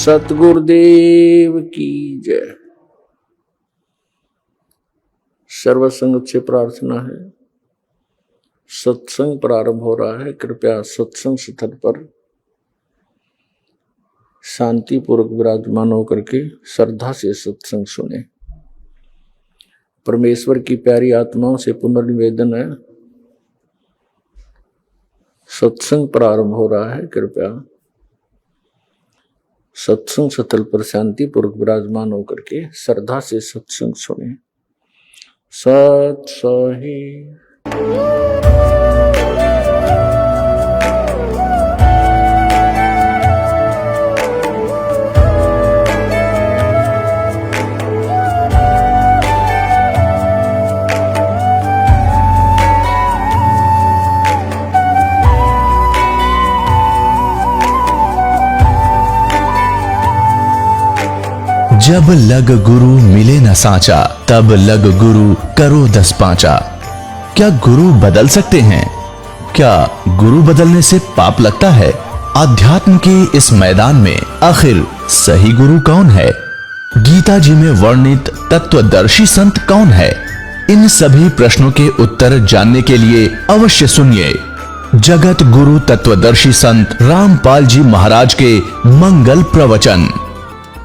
सतगुरुदेव की जय। सर्वसंग से प्रार्थना है, सत्संग प्रारंभ हो रहा है। कृपया सत्संग स्थल पर शांति पूर्वक विराजमान होकर के श्रद्धा से सत्संग सुने। परमेश्वर की प्यारी आत्माओं से पुनर्निवेदन है, सत्संग प्रारंभ हो रहा है। कृपया सत्संग स्थल पर शांति पूर्वक विराजमान होकर के श्रद्धा से सत्संग सुने। सत सही। जब लग गुरु मिले न साचा, तब लग गुरु करो 10 पांचा। क्या गुरु बदल सकते हैं? क्या गुरु बदलने से पाप लगता है? अध्यात्म के इस मैदान में आखिर सही गुरु कौन है? गीता जी में वर्णित तत्वदर्शी संत कौन है? इन सभी प्रश्नों के उत्तर जानने के लिए अवश्य सुनिए जगत गुरु तत्वदर्शी संत रामपाल जी महाराज के मंगल प्रवचन।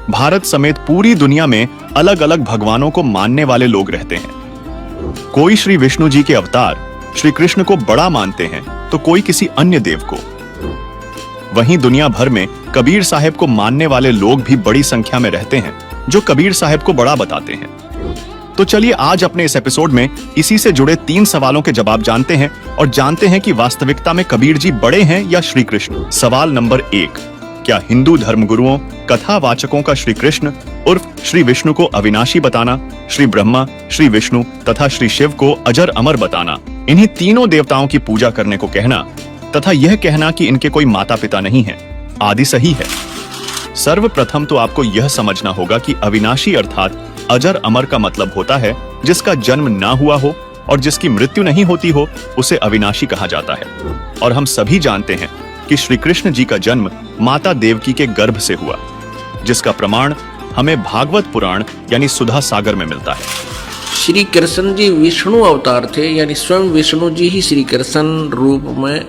भारत समेत पूरी दुनिया में अलग अलग भगवानों को मानने वाले लोग रहते हैं। कोई श्री विष्णु जी के अवतार श्री कृष्ण को बड़ा मानते हैं तो कोई किसी अन्य देव को। वहीं दुनिया भर में कबीर साहब को मानने वाले लोग भी बड़ी संख्या में रहते हैं जो कबीर साहब को बड़ा बताते हैं। तो चलिए आज अपने इस एपिसोड में इसी से जुड़े 3 सवालों के जवाब जानते हैं और जानते हैं कि वास्तविकता में कबीर जी बड़े हैं या श्री कृष्ण। सवाल नंबर 1, क्या हिंदू धर्मगुरुओं कथावाचकों का श्री कृष्ण उर्फ श्री विष्णु को अविनाशी बताना, श्री ब्रह्मा, श्री विष्णु तथा श्री शिव को अजर अमर बताना, इन्हीं तीनों देवताओं की पूजा करने को कहना तथा यह कहना कि इनके कोई माता पिता नहीं है, आदि सही है? सर्वप्रथम तो आपको यह समझना होगा कि अविनाशी अर्थात अजर अमर का मतलब होता है जिसका जन्म ना हुआ हो और जिसकी मृत्यु नहीं होती हो, उसे अविनाशी कहा जाता है। और हम सभी जानते हैं कि श्री कृष्ण जी का जन्म माता देवकी के गर्भ से हुआ, जिसका प्रमाण हमें भागवत पुराण यानी सुधा सागर में मिलता है। श्री कृष्ण जी विष्णु अवतार थे, यानी स्वयं विष्णु जी ही श्री कृष्ण रूप में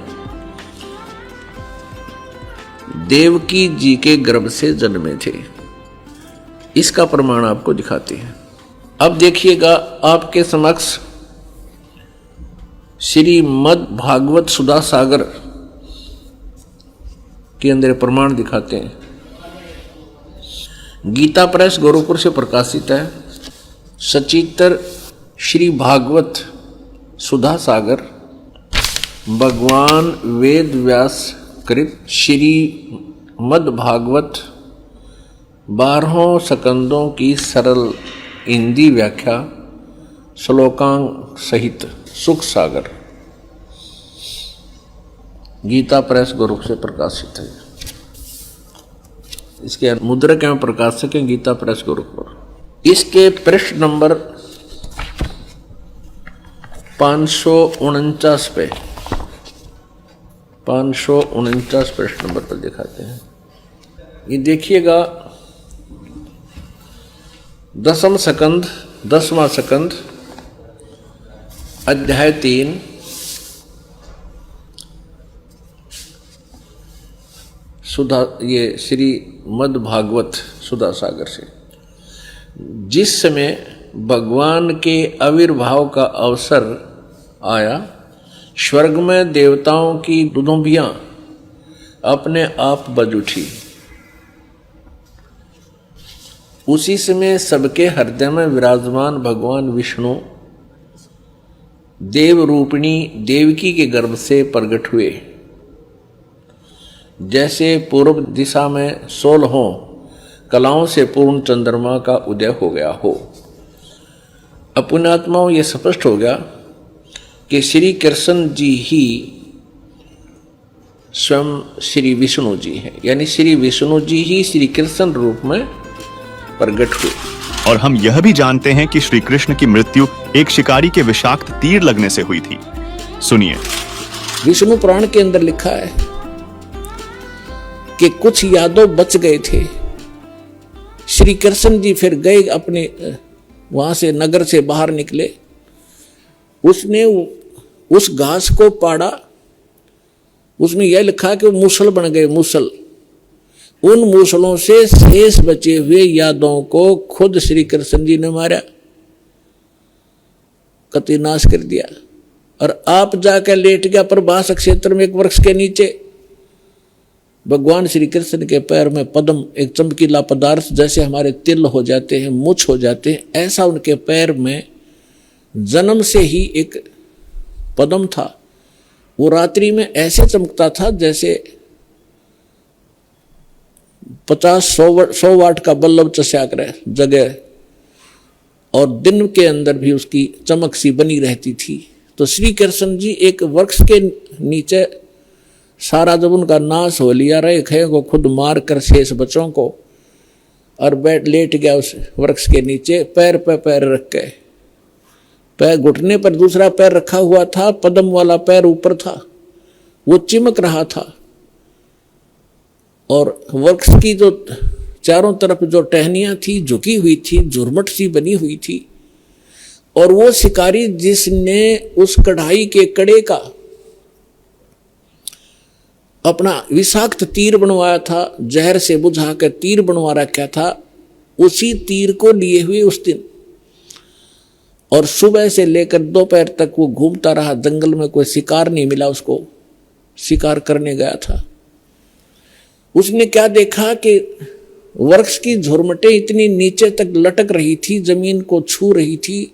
देवकी जी के गर्भ से जन्मे थे। इसका प्रमाण आपको दिखाते हैं। अब देखिएगा आपके समक्ष श्रीमद् भागवत सुधा सागर के अंदर प्रमाण दिखाते हैं। गीता प्रेस गोरखपुर से प्रकाशित है। सचित्र श्री भागवत सुधा सागर भगवान वेद व्यास कृत श्री मद् भागवत 12 स्कंदों की सरल हिंदी व्याख्या श्लोकांक सहित सुख सागर, गीता प्रेस गोरखपुर से प्रकाशित है। इसके मुद्रक एवं प्रकाशक है गीता प्रेस गोरखपुर। इसके पृष्ठ नंबर 549 पे 549 पृष्ठ नंबर पर दिखाते हैं। ये देखिएगा 10वां स्कंद अध्याय 3 सुधा, ये श्री मद् भागवत सुधा सागर से। जिस समय भगवान के आविर्भाव का अवसर आया, स्वर्ग में देवताओं की दुदुम्बियां अपने आप बज उठी। उसी समय सबके हृदय में विराजमान भगवान विष्णु देव रूपिणी देवकी के गर्भ से प्रकट हुए। जैसे पूर्व दिशा में 16 कलाओं से पूर्ण चंद्रमा का उदय हो गया हो। पुण्यात्माओं ये स्पष्ट हो गया कि श्री कृष्ण जी ही स्वयं श्री विष्णु जी हैं, यानी श्री विष्णु जी ही श्री कृष्ण रूप में प्रकट हुए। और हम यह भी जानते हैं कि श्री कृष्ण की मृत्यु एक शिकारी के विषाक्त तीर लगने से हुई थी। सुनिए, विष्णु पुराण के अंदर लिखा है कि कुछ यादव बच गए थे श्री कृष्ण जी फिर गए अपने वहां से, नगर से बाहर निकले। उसने उस घास को पाड़ा, उसमें यह लिखा कि वो मूसल बन गए, मूसल। उन मूसलों से शेष बचे हुए यादों को खुद श्री कृष्ण जी ने मारा, कति नाश कर दिया। और आप जाकर लेट गया प्रभास क्षेत्र में एक वृक्ष के नीचे। भगवान श्री कृष्ण के पैर में पद्म, एक चमकीला पदार्थ, जैसे हमारे तिल हो जाते हैं, मुछ हो जाते हैं, ऐसा उनके पैर में जन्म से ही एक पद्म था। वो रात्रि में ऐसे चमकता था जैसे 50-100 वाट का बल्ब चस्याक रहे जगह, और दिन के अंदर भी उसकी चमक सी बनी रहती थी। तो श्री कृष्ण जी एक वृक्ष के नीचे, सारा जब उनका नाश हो लिया, रहे खे को खुद मार कर शेष बच्चों को, और बैठ लेट गया उस वृक्ष के नीचे, पैर पे पैर रख के, पैर घुटने पर दूसरा पैर रखा हुआ था, पद्म वाला पैर ऊपर था, वो चिमक रहा था। और वृक्ष की जो चारों तरफ जो टहनियां थी झुकी हुई थी, झुरमट सी बनी हुई थी। और वो शिकारी जिसने उस कढ़ाई के कड़े का अपना विषाक्त तीर बनवाया था, जहर से बुझा कर तीर बनवा रखा था, उसी तीर को लिए हुए उस दिन, और सुबह से लेकर दोपहर तक वो घूमता रहा जंगल में। कोई शिकार नहीं मिला उसको, शिकार करने गया था। उसने क्या देखा कि वृक्ष की झुरमटें इतनी नीचे तक लटक रही थी, जमीन को छू रही थी।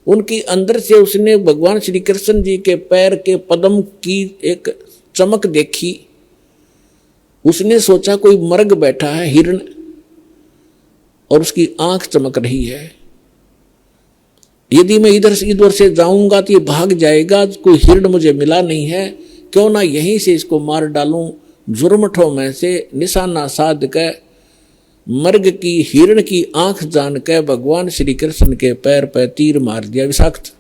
उनकी अंदर से उसने भगवान श्री कृष्ण जी के पैर के पद्म की एक चमक देखी। उसने सोचा कोई मर्ग बैठा है, हिरण, और उसकी आंख चमक रही है। यदि मैं इधर से जाऊंगा तो ये भाग जाएगा, कोई हिरण मुझे मिला नहीं है, क्यों ना यहीं से इसको मार डालूं। झुरमठों में से निशाना साध के मर्ग की हिरण की आंख जान के भगवान श्री कृष्ण के पैर पर तीर मार दिया विषाक्त।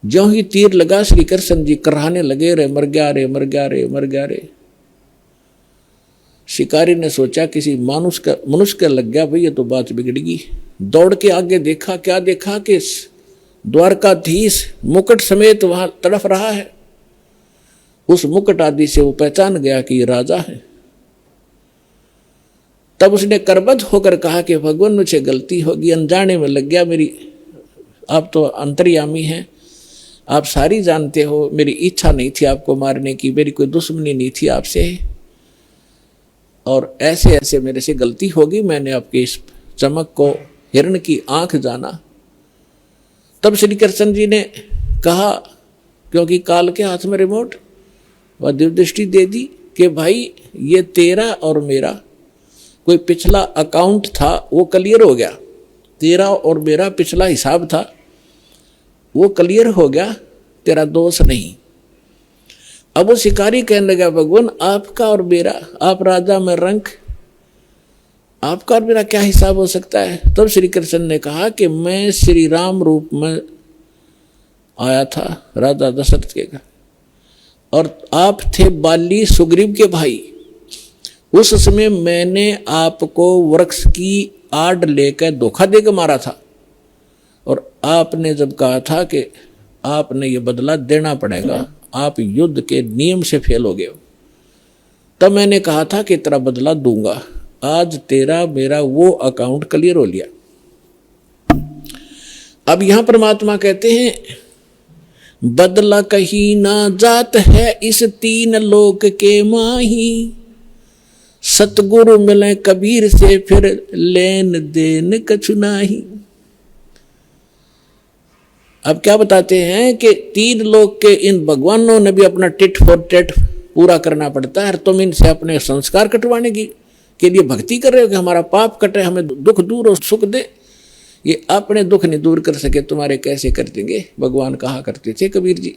ज्यों ही तीर लगा, श्री कृष्ण जी कराहने लगे, रे मर गया रे, मर गया रे, मर गया रे। शिकारी ने सोचा किसी मनुष्य का लग गया भाई, ये तो बात बिगड़गी। दौड़ के आगे देखा, क्या देखा कि द्वारकाधीश मुकुट समेत वहां तड़फ रहा है। उस मुकुट आदि से वो पहचान गया कि ये राजा है। तब उसने करबद्ध होकर कहा कि भगवान मुझे गलती होगी, अनजाने में लग गया मेरी, आप तो अंतर्यामी हैं, आप सारी जानते हो, मेरी इच्छा नहीं थी आपको मारने की, मेरी कोई दुश्मनी नहीं थी आपसे, और ऐसे ऐसे मेरे से गलती होगी, मैंने आपके इस चमक को हिरण की आंख जाना। तब श्री कृष्ण जी ने कहा, क्योंकि काल के हाथ में रिमोट, वह दिव्य दृष्टि दे दी कि भाई ये तेरा और मेरा कोई पिछला अकाउंट था, वो क्लियर हो गया। तेरा और मेरा पिछला हिसाब था, वो क्लियर हो गया, तेरा दोष नहीं। अब वो शिकारी कहने लगा, भगवान आपका और मेरा, आप राजा में रंक, आपका और मेरा क्या हिसाब हो सकता है। तब श्री कृष्ण ने कहा कि मैं श्री राम रूप में आया था राजा दशरथ के घर, और आप थे बाली सुग्रीव के भाई। उस समय मैंने आपको वृक्ष की आड़ लेकर धोखा देकर मारा था, और आपने जब कहा था कि आपने ये बदला देना पड़ेगा, आप युद्ध के नियम से फेल हो गए हो, तब मैंने कहा था कि तेरा बदला दूंगा। आज तेरा मेरा वो अकाउंट क्लियर हो लिया। अब यहां परमात्मा कहते हैं, बदला कहीं ना जात है इस तीन लोक के माही, सतगुरु मिले कबीर से फिर लेन देन कछु नाही। अब क्या बताते हैं कि तीन लोक के इन भगवानों ने भी अपना टिट फॉर टेट पूरा करना पड़ता है। तुम इनसे अपने संस्कार कटवाने की के लिए भक्ति कर रहे हो कि हमारा पाप कटे, हमें दुख दूर और सुख दे। ये अपने दुख नहीं दूर कर सके, तुम्हारे कैसे कर देंगे, भगवान कहा करते थे कबीर जी।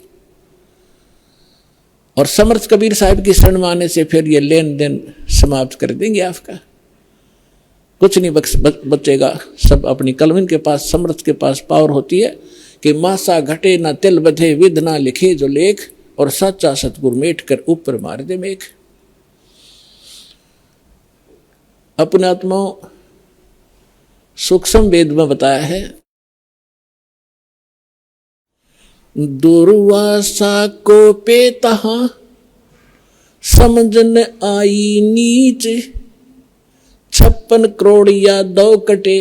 और समर्थ कबीर साहब की शरण में आने से फिर ये लेन देन समाप्त कर देंगे आपका, कुछ नहीं बचेगा। सब अपनी कलमिन के पास, समर्थ के पास पावर होती है कि मासा घटे ना तिल बधे, विध ना लिखे जो लेख, और सच्चा सतगुरु मेट कर ऊपर मार दे मेघ। अपने आत्माओं, सूक्ष्म वेद में बताया है, दुर्वासा को पे तहा समझन आई नीच, 56 करोड़ या 2 कटे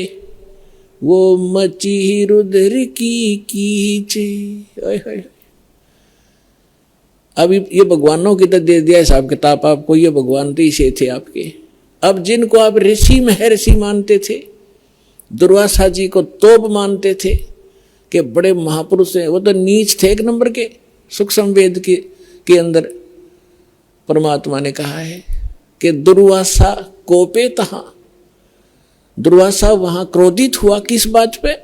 वो मची रुद्र की कीच। अब ये भगवानों की तो दे दिया हिसाब किताब आपको, ये भगवान तो इसे थे आपके। अब जिनको आप ऋषि महर्षि मानते थे, दुर्वासा जी को तोप मानते थे कि बड़े महापुरुष हैं, वो तो नीच थे 1 नंबर के। सूक्ष्म वेद के अंदर परमात्मा ने कहा है कि दुर्वासा कोपे तहा, दुर्वासा वहां क्रोधित हुआ। किस बात पे?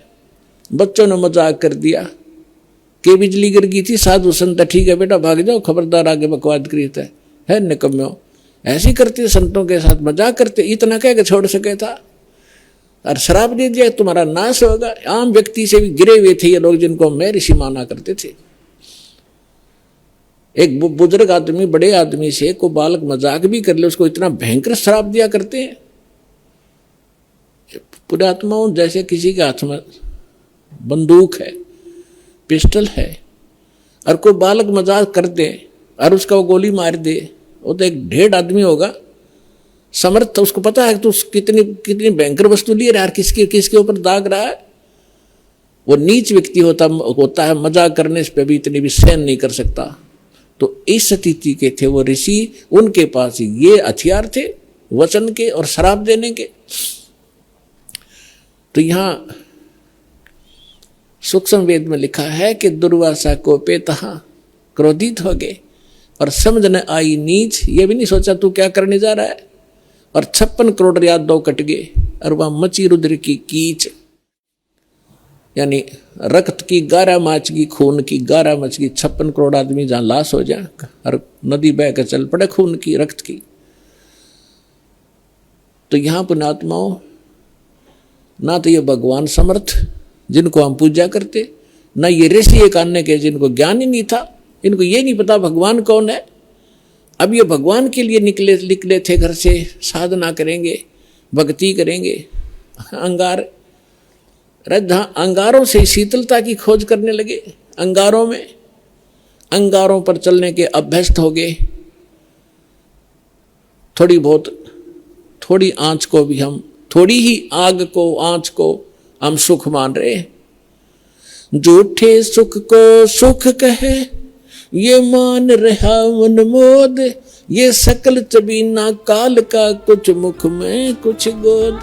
बच्चों ने मजाक कर दिया कि बिजली गिर गई थी, साधु संत ठीक है बेटा भाग जाओ, खबरदार आगे बकवाद करीता है निकम्यो। ऐसी करते संतों के साथ मजाक करते, इतना कह के छोड़ सके था। और शराब दे दिया तुम्हारा नाश होगा। आम व्यक्ति से भी गिरे हुए थे ये लोग, जिनको मैं ऋषि माना करते थे। एक बुजुर्ग आदमी बड़े आदमी से को बालक मजाक भी कर ले, उसको इतना भयंकर श्राप दिया करते हैं। पुरात्माओं जैसे किसी के हाथ में बंदूक है, पिस्टल है, और कोई बालक मजाक कर दे और उसका वो गोली मार दे, वो तो एक 1.5 आदमी होगा समर्थ। उसको पता है तो कितनी भयंकर वस्तु लिए यार, किसके ऊपर दाग रहा है। वो नीच व्यक्ति होता है, मजाक करने पे भी इतनी भी सहन नहीं कर सकता। तो इस स्थिति के थे वो ऋषि, उनके पास ये हथियार थे वचन के और शराब देने के। तो यहां सूक्ष्म वेद में लिखा है कि दुर्वासा को पे तहा क्रोधित हो गए और समझ न आई नीच, ये भी नहीं सोचा तू क्या करने जा रहा है। और 56 करोड़ या 2 कट गए और वह मची रुद्र की कीच, यानी रक्त की 11 माचगी, खून की 11 मचगी। 56 करोड़ आदमी जहां लाश हो जाए और नदी बह कर चल पड़े खून की, रक्त की। तो यहां पुण्यात्माओं, ना तो ये भगवान समर्थ जिनको हम पूजा करते, ना ये ऋषि एक अन्य के जिनको ज्ञान ही नहीं था, इनको ये नहीं पता भगवान कौन है। अब ये भगवान के लिए निकले थे घर से, साधना करेंगे, भक्ति करेंगे। अंगारों से शीतलता की खोज करने लगे। अंगारों पर चलने के अभ्यस्त हो गए। थोड़ी आंच को भी हम, थोड़ी ही आग को, आंच को हम सुख मान रहे। झूठे सुख को सुख कहे ये मान रहा मन मोद, ये सकल चबीना काल का, कुछ मुख में कुछ गोद।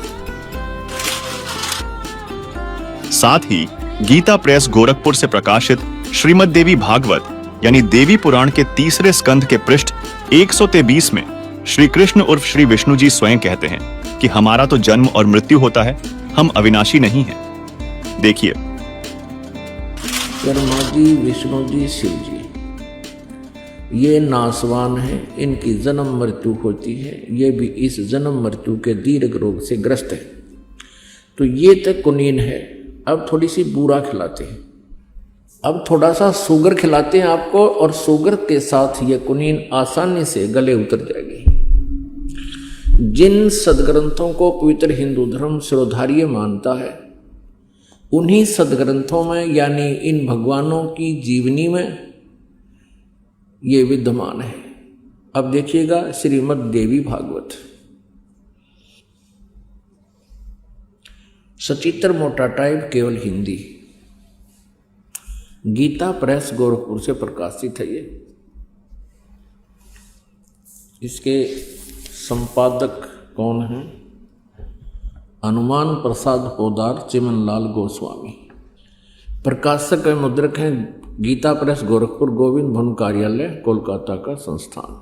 साथ ही गीता प्रेस गोरखपुर से प्रकाशित श्रीमद् देवी भागवत यानी देवी पुराण के 3रे स्कंध के पृष्ठ 123 में श्री कृष्ण उर्फ श्री विष्णु जी स्वयं कहते हैं कि हमारा तो जन्म और मृत्यु होता है, हम अविनाशी नहीं हैं। देखिए, ब्रह्मा जी, विष्णु जी, शिव जी ये नासवान है, इनकी जन्म मृत्यु होती है। ये भी इस जन्म मृत्यु के दीर्घ रोग से ग्रस्त है। तो ये तक कुनीन है। अब थोड़ी सी बूरा खिलाते हैं, अब थोड़ा सा शुगर खिलाते हैं आपको, और शुगर के साथ ये कुनीन आसानी से गले उतर जाएगी। जिन सदग्रंथों को पवित्र हिंदू धर्म शिरोधार्य मानता है, उन्हीं सदग्रंथों में यानी इन भगवानों की जीवनी में ये विद्यमान है। अब देखिएगा श्रीमद् देवी भागवत, सचित्र मोटा टाइप, केवल हिंदी, गीता प्रेस गोरखपुर से प्रकाशित है। ये इसके संपादक कौन हैं? हनुमान प्रसाद पोदार, चिमनलाल गोस्वामी। प्रकाशक एवं मुद्रक हैं गीता प्रेस गोरखपुर, गोविंद भवन कार्यालय, कोलकाता का संस्थान।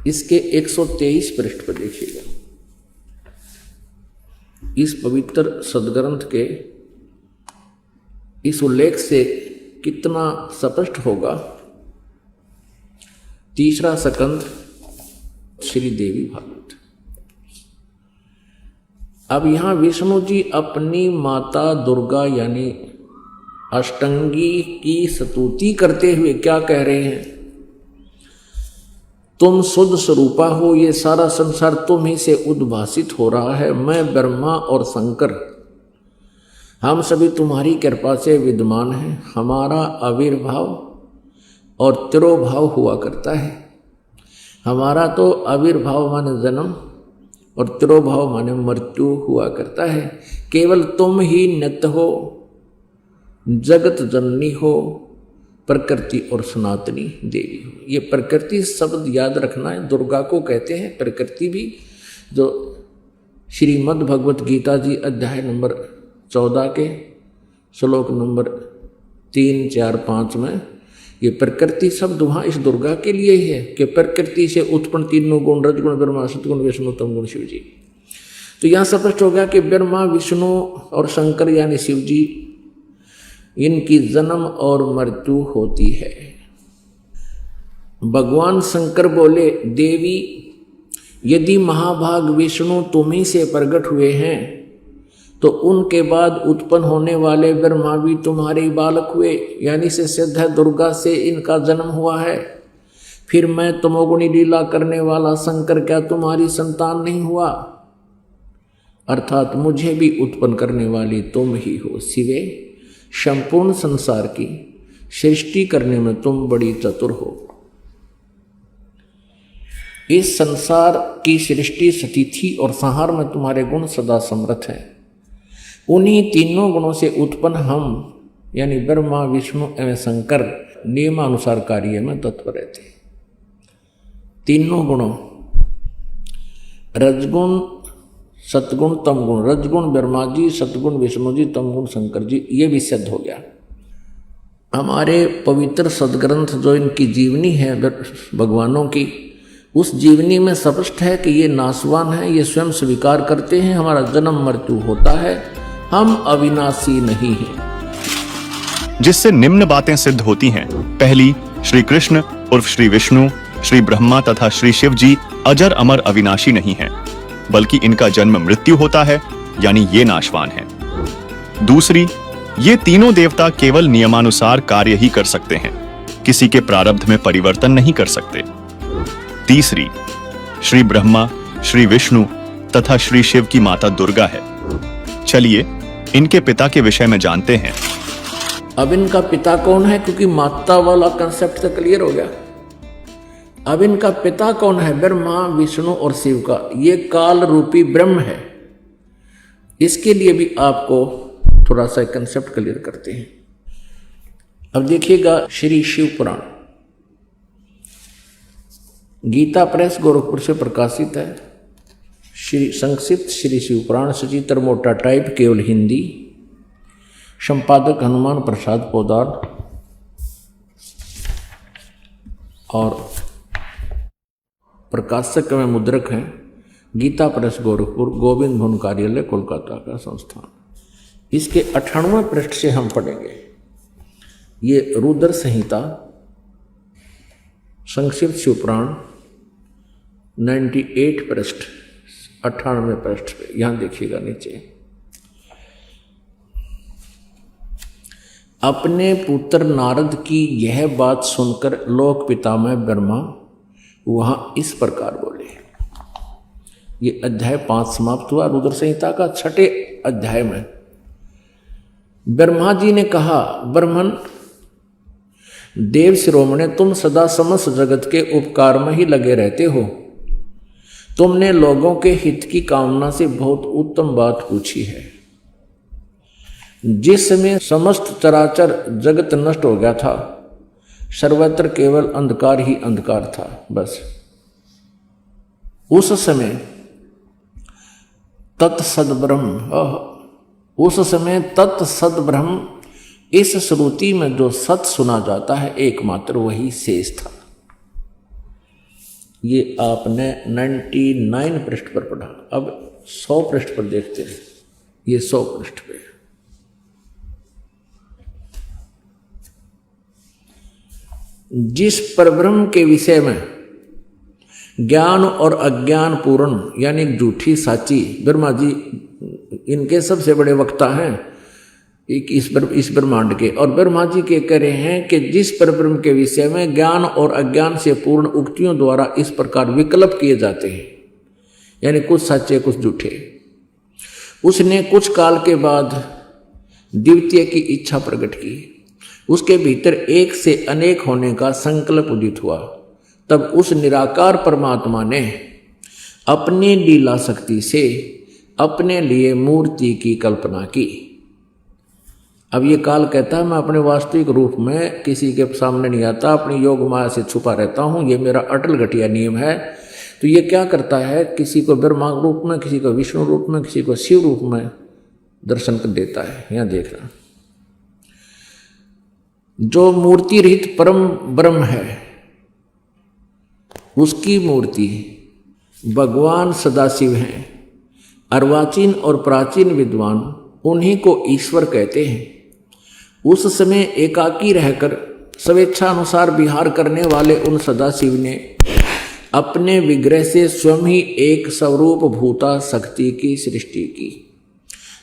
इसके 123 पृष्ठ पर देखिएगा। इस पवित्र सदग्रंथ के इस उल्लेख से कितना स्पष्ट होगा। 3रा स्कंध श्री देवी भागवत। अब यहां विष्णु जी अपनी माता दुर्गा यानी अष्टंगी की स्तुति करते हुए क्या कह रहे हैं? तुम शुद्ध स्वरूपा हो, ये सारा संसार तुम ही से उद्भासित हो रहा है। मैं ब्रह्मा और शंकर हम सभी तुम्हारी कृपा से विद्यमान हैं। हमारा आविर्भाव और तिरोभाव हुआ करता है। हमारा तो आविर्भाव माने जन्म और तिरोभाव माने मृत्यु हुआ करता है। केवल तुम ही नित्य हो, जगत जननी हो, प्रकृति और सनातनी देवी हो। ये प्रकृति शब्द याद रखना है, दुर्गा को कहते हैं प्रकृति भी। जो श्रीमद् भगवत गीता जी अध्याय नंबर 14 के श्लोक नंबर 3, 4, 5 में ये प्रकृति शब्द वहाँ इस दुर्गा के लिए ही है कि प्रकृति से उत्पन्न तीनों गुण, रजगुण ब्रह्मा, सतगुण विष्णु, तमगुण शिव जी। तो यहाँ स्पष्ट हो गया कि ब्रह्मा, विष्णु और शंकर यानी शिव जी, इनकी जन्म और मृत्यु होती है। भगवान शंकर बोले, देवी यदि महाभाग विष्णु तुम्ही से प्रकट हुए हैं तो उनके बाद उत्पन्न होने वाले ब्रह्मा भी तुम्हारे ही बालक हुए, यानी से सिद्ध है दुर्गा से इनका जन्म हुआ है। फिर मैं तमोगुणी लीला करने वाला शंकर क्या तुम्हारी संतान नहीं हुआ? अर्थात मुझे भी उत्पन्न करने वाली तुम ही हो शिवे। संपूर्ण संसार की सृष्टि करने में तुम बड़ी चतुर हो। इस संसार की सृष्टि, स्थिति और संहार में तुम्हारे गुण सदा समर्थ हैं। उन्हीं तीनों गुणों से उत्पन्न हम यानी ब्रह्मा, विष्णु एवं शंकर नियमानुसार कार्य में तत्पर रहते हैं। तीनों गुणों रजगुण, सतगुण, तमगुण। रजगुण ब्रह्मा जी, सतगुण विष्णु जी, तमगुण शंकर जी, ये भी सिद्ध हो गया। हमारे पवित्र सदग्रंथ जो इनकी जीवनी है भगवानों की, उस जीवनी में स्पष्ट है कि ये नाशवान है, ये स्वयं स्वीकार करते हैं हमारा जन्म मृत्यु होता है, हम अविनाशी नहीं हैं। जिससे निम्न बातें सिद्ध होती हैं। पहली, श्री कृष्ण उर्फ श्री विष्णु, श्री ब्रह्मा तथा श्री शिव जी अजर अमर अविनाशी नहीं हैं, बल्कि इनका जन्म मृत्यु होता है, यानी ये नाशवान हैं। दूसरी, ये तीनों देवता केवल नियमानुसार कार्य ही कर सकते हैं, किसी के प्रारब्ध में परिवर्तन नहीं कर सकते। तीसरी, श्री ब्रह्मा, श्री विष्णु तथा श्री शिव की माता दुर्गा है। चलिए इनके पिता के विषय में जानते हैं। अब इनका पिता कौन है, क्योंकि माता वाला कंसेप्ट तो क्लियर हो गया। अब इनका पिता कौन है? ब्रह्मा, विष्णु और शिव का ये काल रूपी ब्रह्म है। इसके लिए भी आपको थोड़ा सा कंसेप्ट क्लियर करते हैं। अब देखिएगा श्री शिव पुराण, गीता प्रेस गोरखपुर से प्रकाशित है। श्री संक्षिप्त श्री शिव पुराण, सचित्र मोटा टाइप, केवल हिंदी। संपादक हनुमान प्रसाद पोदार और प्रकाशक में मुद्रक हैं गीता प्रेस गोरखपुर, गोविंद भवन कार्यालय, कोलकाता का संस्थान। इसके 98वें पृष्ठ से हम पढ़ेंगे। ये रुद्र संहिता संक्षिप्त शिवपुराण 98 पृष्ठ, 98वें पृष्ठ पे, यहां देखिएगा नीचे। अपने पुत्र नारद की यह बात सुनकर लोक पितामह ब्रह्मा वहां इस प्रकार बोले। ये अध्याय 5 समाप्त हुआ रुद्र संहिता का। 6ठे अध्याय में ब्रह्मा जी ने कहा, ब्रह्मन देव शिरोमणे, तुम सदा समस्त जगत के उपकार में ही लगे रहते हो। तुमने लोगों के हित की कामना से बहुत उत्तम बात पूछी है। जिस समय समस्त चराचर जगत नष्ट हो गया था, सर्वत्र केवल अंधकार ही अंधकार था। बस उस समय तत्सद ब्रह्म, उस समय तत्सद ब्रह्म, इस श्रुति में जो सत सुना जाता है एकमात्र वही शेष था। ये आपने 99 पृष्ठ पर पढ़ा। अब 100 पृष्ठ पर देखते हैं। ये 100 पृष्ठ पे जिस परब्रह्म के विषय में ज्ञान और अज्ञान पूर्ण यानी झूठी साची, ब्रह्मा जी इनके सबसे बड़े वक्ता हैं। एक इस ब्रह्मांड के। और ब्रह्मा जी के कह रहे हैं कि जिस परब्रह्म के विषय में ज्ञान और अज्ञान से पूर्ण उक्तियों द्वारा इस प्रकार विकल्प किए जाते हैं, यानी कुछ सच्चे कुछ झूठे, उसने कुछ काल के बाद द्वितीय की इच्छा प्रकट की। उसके भीतर एक से अनेक होने का संकल्प उदित हुआ। तब उस निराकार परमात्मा ने अपनी लीला शक्ति से अपने लिए मूर्ति की कल्पना की। अब ये काल कहता है मैं अपने वास्तविक रूप में किसी के सामने नहीं आता, अपनी योग माया से छुपा रहता हूँ, ये मेरा अटल घटिया नियम है। तो ये क्या करता है, किसी को ब्रह्मा रूप में, किसी को विष्णु रूप में, किसी को शिव रूप में दर्शन कर देता है। यहाँ देखना, जो मूर्ति रहित परम ब्रह्म है उसकी मूर्ति भगवान सदाशिव हैं। अर्वाचीन और प्राचीन विद्वान उन्हीं को ईश्वर कहते हैं। उस समय एकाकी रहकर स्वेच्छानुसार विहार करने वाले उन सदाशिव ने अपने विग्रह से स्वयं ही एक स्वरूप भूता शक्ति की सृष्टि की,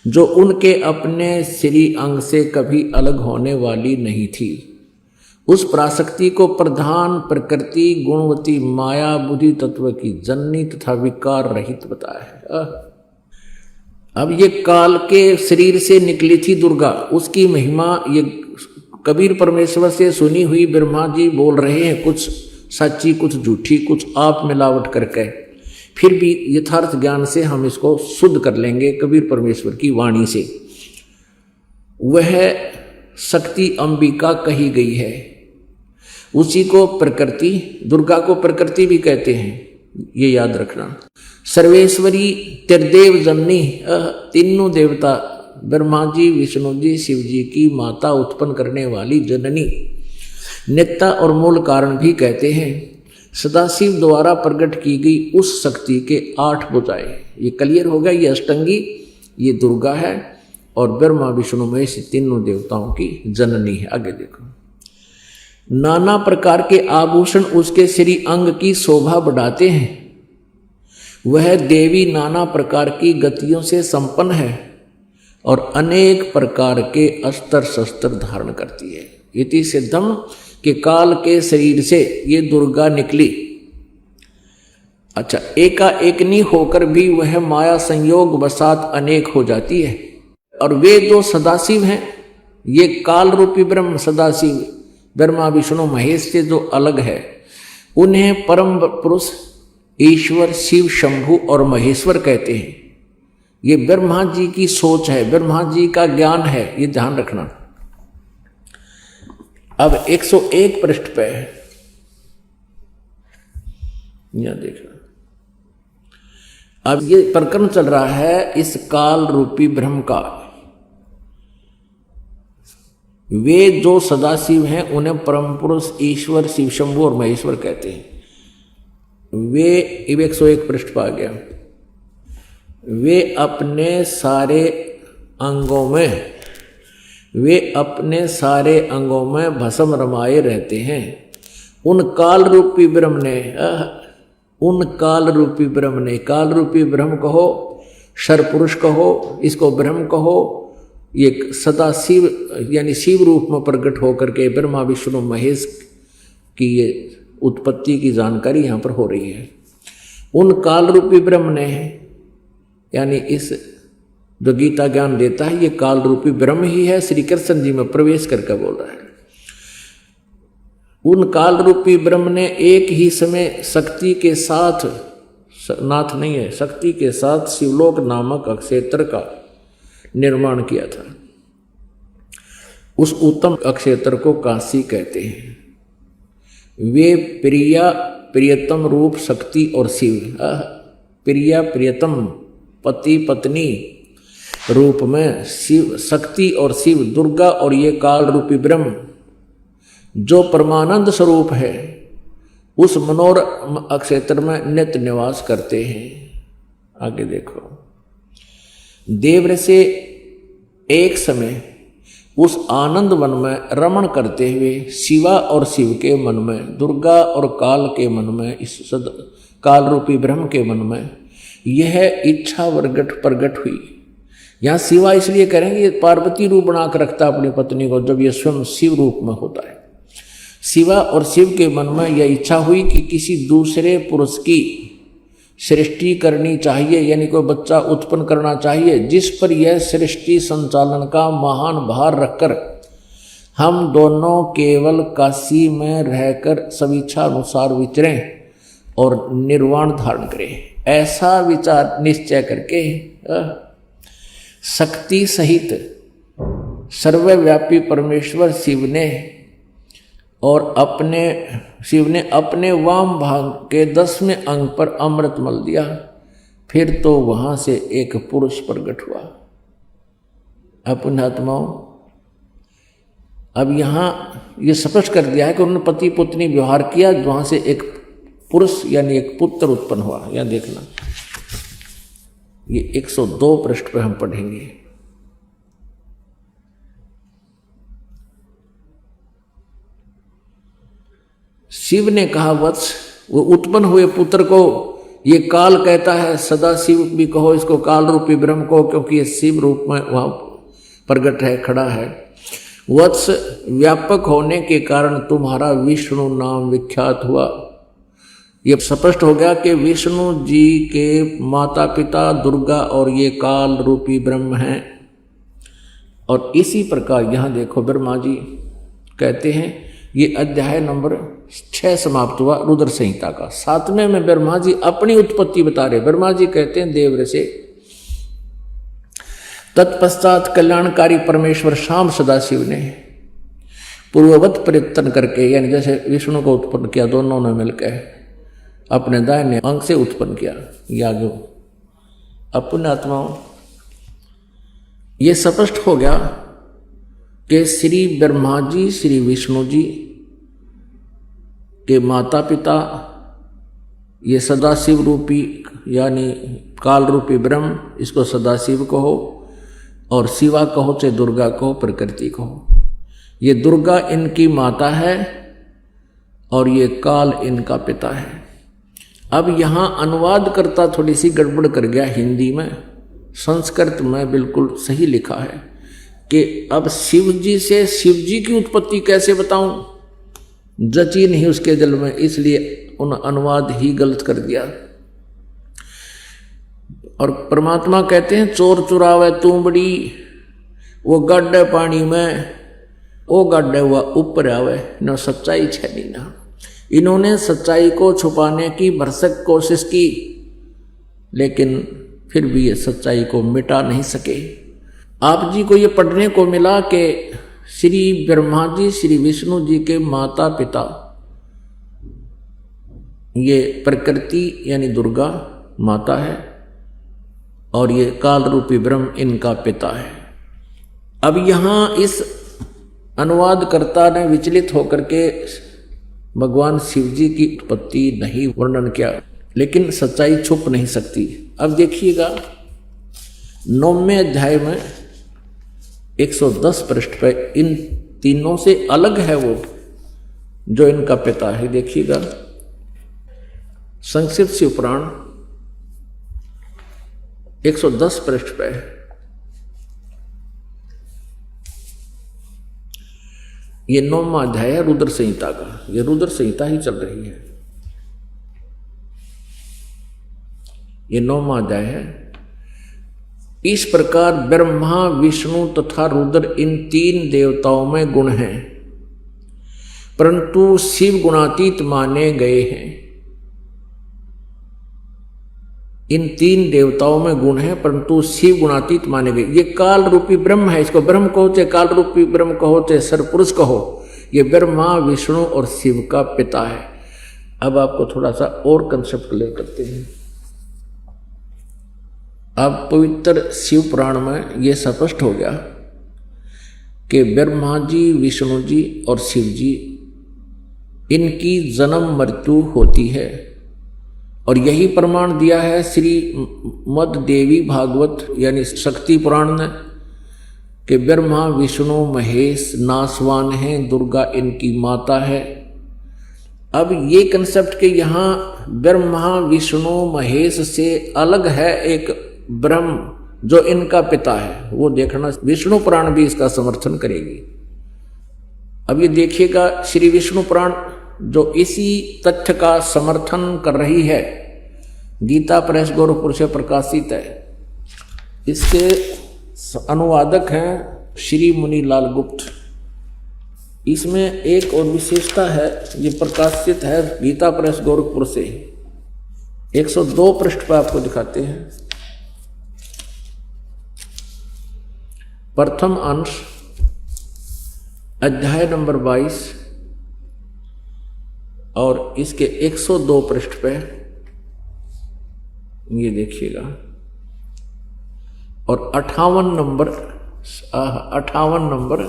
जो उनके अपने श्री अंग से कभी अलग होने वाली नहीं थी। उस पराशक्ति को प्रधान प्रकृति गुणवती माया बुद्धि तत्व की जननी तथा विकार रहित बताया है। अब ये काल के शरीर से निकली थी दुर्गा, उसकी महिमा ये कबीर परमेश्वर से सुनी हुई ब्रह्मा जी बोल रहे हैं, कुछ सच्ची कुछ झूठी, कुछ आप मिलावट करके। फिर भी यथार्थ ज्ञान से हम इसको शुद्ध कर लेंगे कबीर परमेश्वर की वाणी से। वह शक्ति अंबिका कही गई है, उसी को प्रकृति, दुर्गा को प्रकृति भी कहते हैं, ये याद रखना। सर्वेश्वरी त्रिदेव जननी, तीनों देवता ब्रह्मा जी, विष्णु जी, शिव जी की माता, उत्पन्न करने वाली जननी, नित्ता और मूल कारण भी कहते हैं। सदाशिव द्वारा प्रकट की गई उस शक्ति के 8 भुजाएं, ये क्लियर हो गया। ये अष्टंगी, ये दुर्गा है, और ब्रह्मा विष्णु महेश तीनों देवताओं की जननी है। आगे देखो, नाना प्रकार के आभूषण उसके श्री अंग की शोभा बढ़ाते हैं। वह देवी नाना प्रकार की गतियों से संपन्न है और अनेक प्रकार के अस्त्र शस्त्र धारण करती है। इति सिद्धम के काल के शरीर से ये दुर्गा निकली। अच्छा, एकाएकनी होकर भी वह माया संयोग वसात अनेक हो जाती है। और वे दो सदाशिव हैं, ये काल रूपी ब्रह्म सदाशिव ब्रह्मा विष्णु महेश से जो अलग है, उन्हें परम पुरुष ईश्वर शिव शंभु और महेश्वर कहते हैं। ये ब्रह्मा जी की सोच है, ब्रह्मा जी का ज्ञान है, ये ध्यान रखना। अब 101 पृष्ठ पे है, यहां देखना। अब ये प्रकरण चल रहा है इस काल रूपी ब्रह्म का। वे जो सदाशिव हैं उन्हें परम पुरुष ईश्वर शिव शंभु और महेश्वर कहते हैं। वे 101 पृष्ठ पा गया। वे अपने सारे अंगों में भस्म रमाए रहते हैं। उन काल रूपी ब्रह्म ने, काल रूपी ब्रह्म कहो, शरपुरुष कहो, इसको ब्रह्म कहो, ये सदा शिव यानी शिव रूप में प्रकट होकर के ब्रह्मा विष्णु महेश की ये उत्पत्ति की जानकारी यहाँ पर हो रही है। उन काल रूपी ब्रह्म ने, यानी इस जो गीता ज्ञान देता है, ये काल रूपी ब्रह्म ही है। श्री कृष्ण जी में प्रवेश करके बोल रहा है। उन काल रूपी ब्रह्म ने एक ही समय शक्ति के साथ, नाथ नहीं है, शक्ति के साथ शिवलोक नामक अक्षेत्र का निर्माण किया था। उस उत्तम अक्षेत्र को काशी कहते हैं। वे प्रियतम रूप शक्ति और शिव, प्रियतम पति पत्नी रूप में शिव, शक्ति और शिव, दुर्गा और ये काल रूपी ब्रह्म जो परमानंद स्वरूप है, उस मनोर अक्षेत्र में नित्य निवास करते हैं। आगे देखो, देव से एक समय उस आनंद वन में रमण करते हुए शिवा और शिव के मन में, दुर्गा और काल के मन में, इस काल रूपी ब्रह्म के मन में यह इच्छा प्रगट हुई यहाँ शिवा इसलिए करेंगे पार्वती रूप बनाकर रखता अपनी पत्नी को, जब ये स्वयं शिव रूप में होता है। शिवा और शिव के मन में यह इच्छा हुई कि किसी दूसरे पुरुष की सृष्टि करनी चाहिए, यानी कोई बच्चा उत्पन्न करना चाहिए जिस पर यह सृष्टि संचालन का महान भार रखकर हम दोनों केवल काशी में रहकर स्वेच्छा अनुसार विचरें और निर्वाण धारण करें। ऐसा विचार निश्चय करके शक्ति सहित सर्वव्यापी परमेश्वर शिव ने अपने वाम भाग के 10वें अंग पर अमृत मल दिया। फिर तो वहां से एक पुरुष प्रकट हुआ। पुण्यात्माओं, अब यहां ये स्पष्ट कर दिया है कि उन्होंने पति पत्नी व्यवहार किया, वहां से एक पुरुष यानी एक पुत्र उत्पन्न हुआ। यहां देखना, ये 102 पृष्ठ पर हम पढ़ेंगे। शिव ने कहा, वत्स, वो उत्पन्न हुए पुत्र को ये काल कहता है, सदा शिव भी कहो इसको, काल रूपी ब्रह्म को, क्योंकि ये शिव रूप में वहां प्रकट है, खड़ा है। वत्स, व्यापक होने के कारण तुम्हारा विष्णु नाम विख्यात हुआ। ये स्पष्ट हो गया कि विष्णु जी के माता पिता दुर्गा और ये काल रूपी ब्रह्म हैं। और इसी प्रकार यहां देखो, ब्रह्मा जी कहते हैं, ये अध्याय नंबर 6 समाप्त हुआ रुद्र संहिता का। 7वें में ब्रह्मा जी अपनी उत्पत्ति बता रहे। ब्रह्मा जी कहते हैं, देव से तत्पश्चात कल्याणकारी परमेश्वर शाम सदाशिव ने पूर्ववत परिवर्तन करके, यानी जैसे विष्णु को उत्पन्न किया, दोनों ने मिलकर अपने दाहिने अंग से उत्पन्न किया। याग अपने आत्माओं, ये स्पष्ट हो गया कि श्री ब्रह्मा जी श्री विष्णु जी के माता पिता ये सदाशिव रूपी यानी काल रूपी ब्रह्म, इसको सदाशिव कहो, और शिवा कहो चाहे दुर्गा कहो, प्रकृति कहो। ये दुर्गा इनकी माता है और ये काल इनका पिता है। अब यहाँ अनुवाद करता थोड़ी सी गड़बड़ कर गया हिंदी में, संस्कृत में बिल्कुल सही लिखा है कि अब शिव जी से शिव जी की उत्पत्ति कैसे बताऊं, जची नहीं उसके दिल में, इसलिए उन अनुवाद ही गलत कर दिया। और परमात्मा कहते हैं, चोर चुरावे तूंबड़ी, वो गड्ढे पानी में, वो गड्ढे हुआ ऊपर आवे, न सच्चाई छनी ना। इन्होंने सच्चाई को छुपाने की भरसक कोशिश की, लेकिन फिर भी ये सच्चाई को मिटा नहीं सके। आप जी को ये पढ़ने को मिला कि श्री ब्रह्मा जी श्री विष्णु जी के माता पिता ये प्रकृति यानी दुर्गा माता है और ये काल रूपी ब्रह्म इनका पिता है। अब यहाँ इस अनुवादकर्ता ने विचलित होकर के भगवान शिव जी की उत्पत्ति नहीं वर्णन किया, लेकिन सच्चाई छुप नहीं सकती। अब देखिएगा 9वें अध्याय में 110 पृष्ठ पर इन तीनों से अलग है वो जो इनका पिता है। देखिएगा, संक्षिप्त शिव पुराण 110 पृष्ठ पे ये 9वां अध्याय है रुद्र संहिता का। ये रुद्र संहिता ही चल रही है, ये 9वां अध्याय है। इस प्रकार ब्रह्मा विष्णु तथा रुद्र इन 3 देवताओं में गुण हैं, परंतु शिव गुणातीत माने गए हैं। इन 3 देवताओं में गुण है परंतु शिव गुणातीत माने गए। ये काल रूपी ब्रह्म है, इसको ब्रह्म कहो चाहे काल रूपी ब्रह्म कहो चाहे सरपुरुष कहो, ये ब्रह्मा विष्णु और शिव का पिता है। अब आपको थोड़ा सा और कंसेप्ट क्लियर करते हैं। अब पवित्र शिव पुराण में यह स्पष्ट हो गया कि ब्रह्मा जी विष्णु जी और शिव जी इनकी जन्म मृत्यु होती है, और यही प्रमाण दिया है श्री मद देवी भागवत यानी शक्ति पुराण ने कि ब्रह्मा विष्णु महेश नासवान हैं, दुर्गा इनकी माता है। अब ये कंसेप्ट के यहाँ ब्रह्मा विष्णु महेश से अलग है एक ब्रह्म जो इनका पिता है, वो देखना विष्णु पुराण भी इसका समर्थन करेगी। अब ये देखिएगा, श्री विष्णु पुराण जो इसी तथ्य का समर्थन कर रही है, गीता प्रेस गोरखपुर से प्रकाशित है। इसके अनुवादक हैं श्री मुनीलाल गुप्त। इसमें एक और विशेषता है, ये प्रकाशित है गीता प्रेस गोरखपुर से। 102 पृष्ठ पर आपको दिखाते हैं। प्रथम अंश, अध्याय नंबर 22 और इसके 102 पृष्ठ पे ये देखिएगा, और 58 नंबर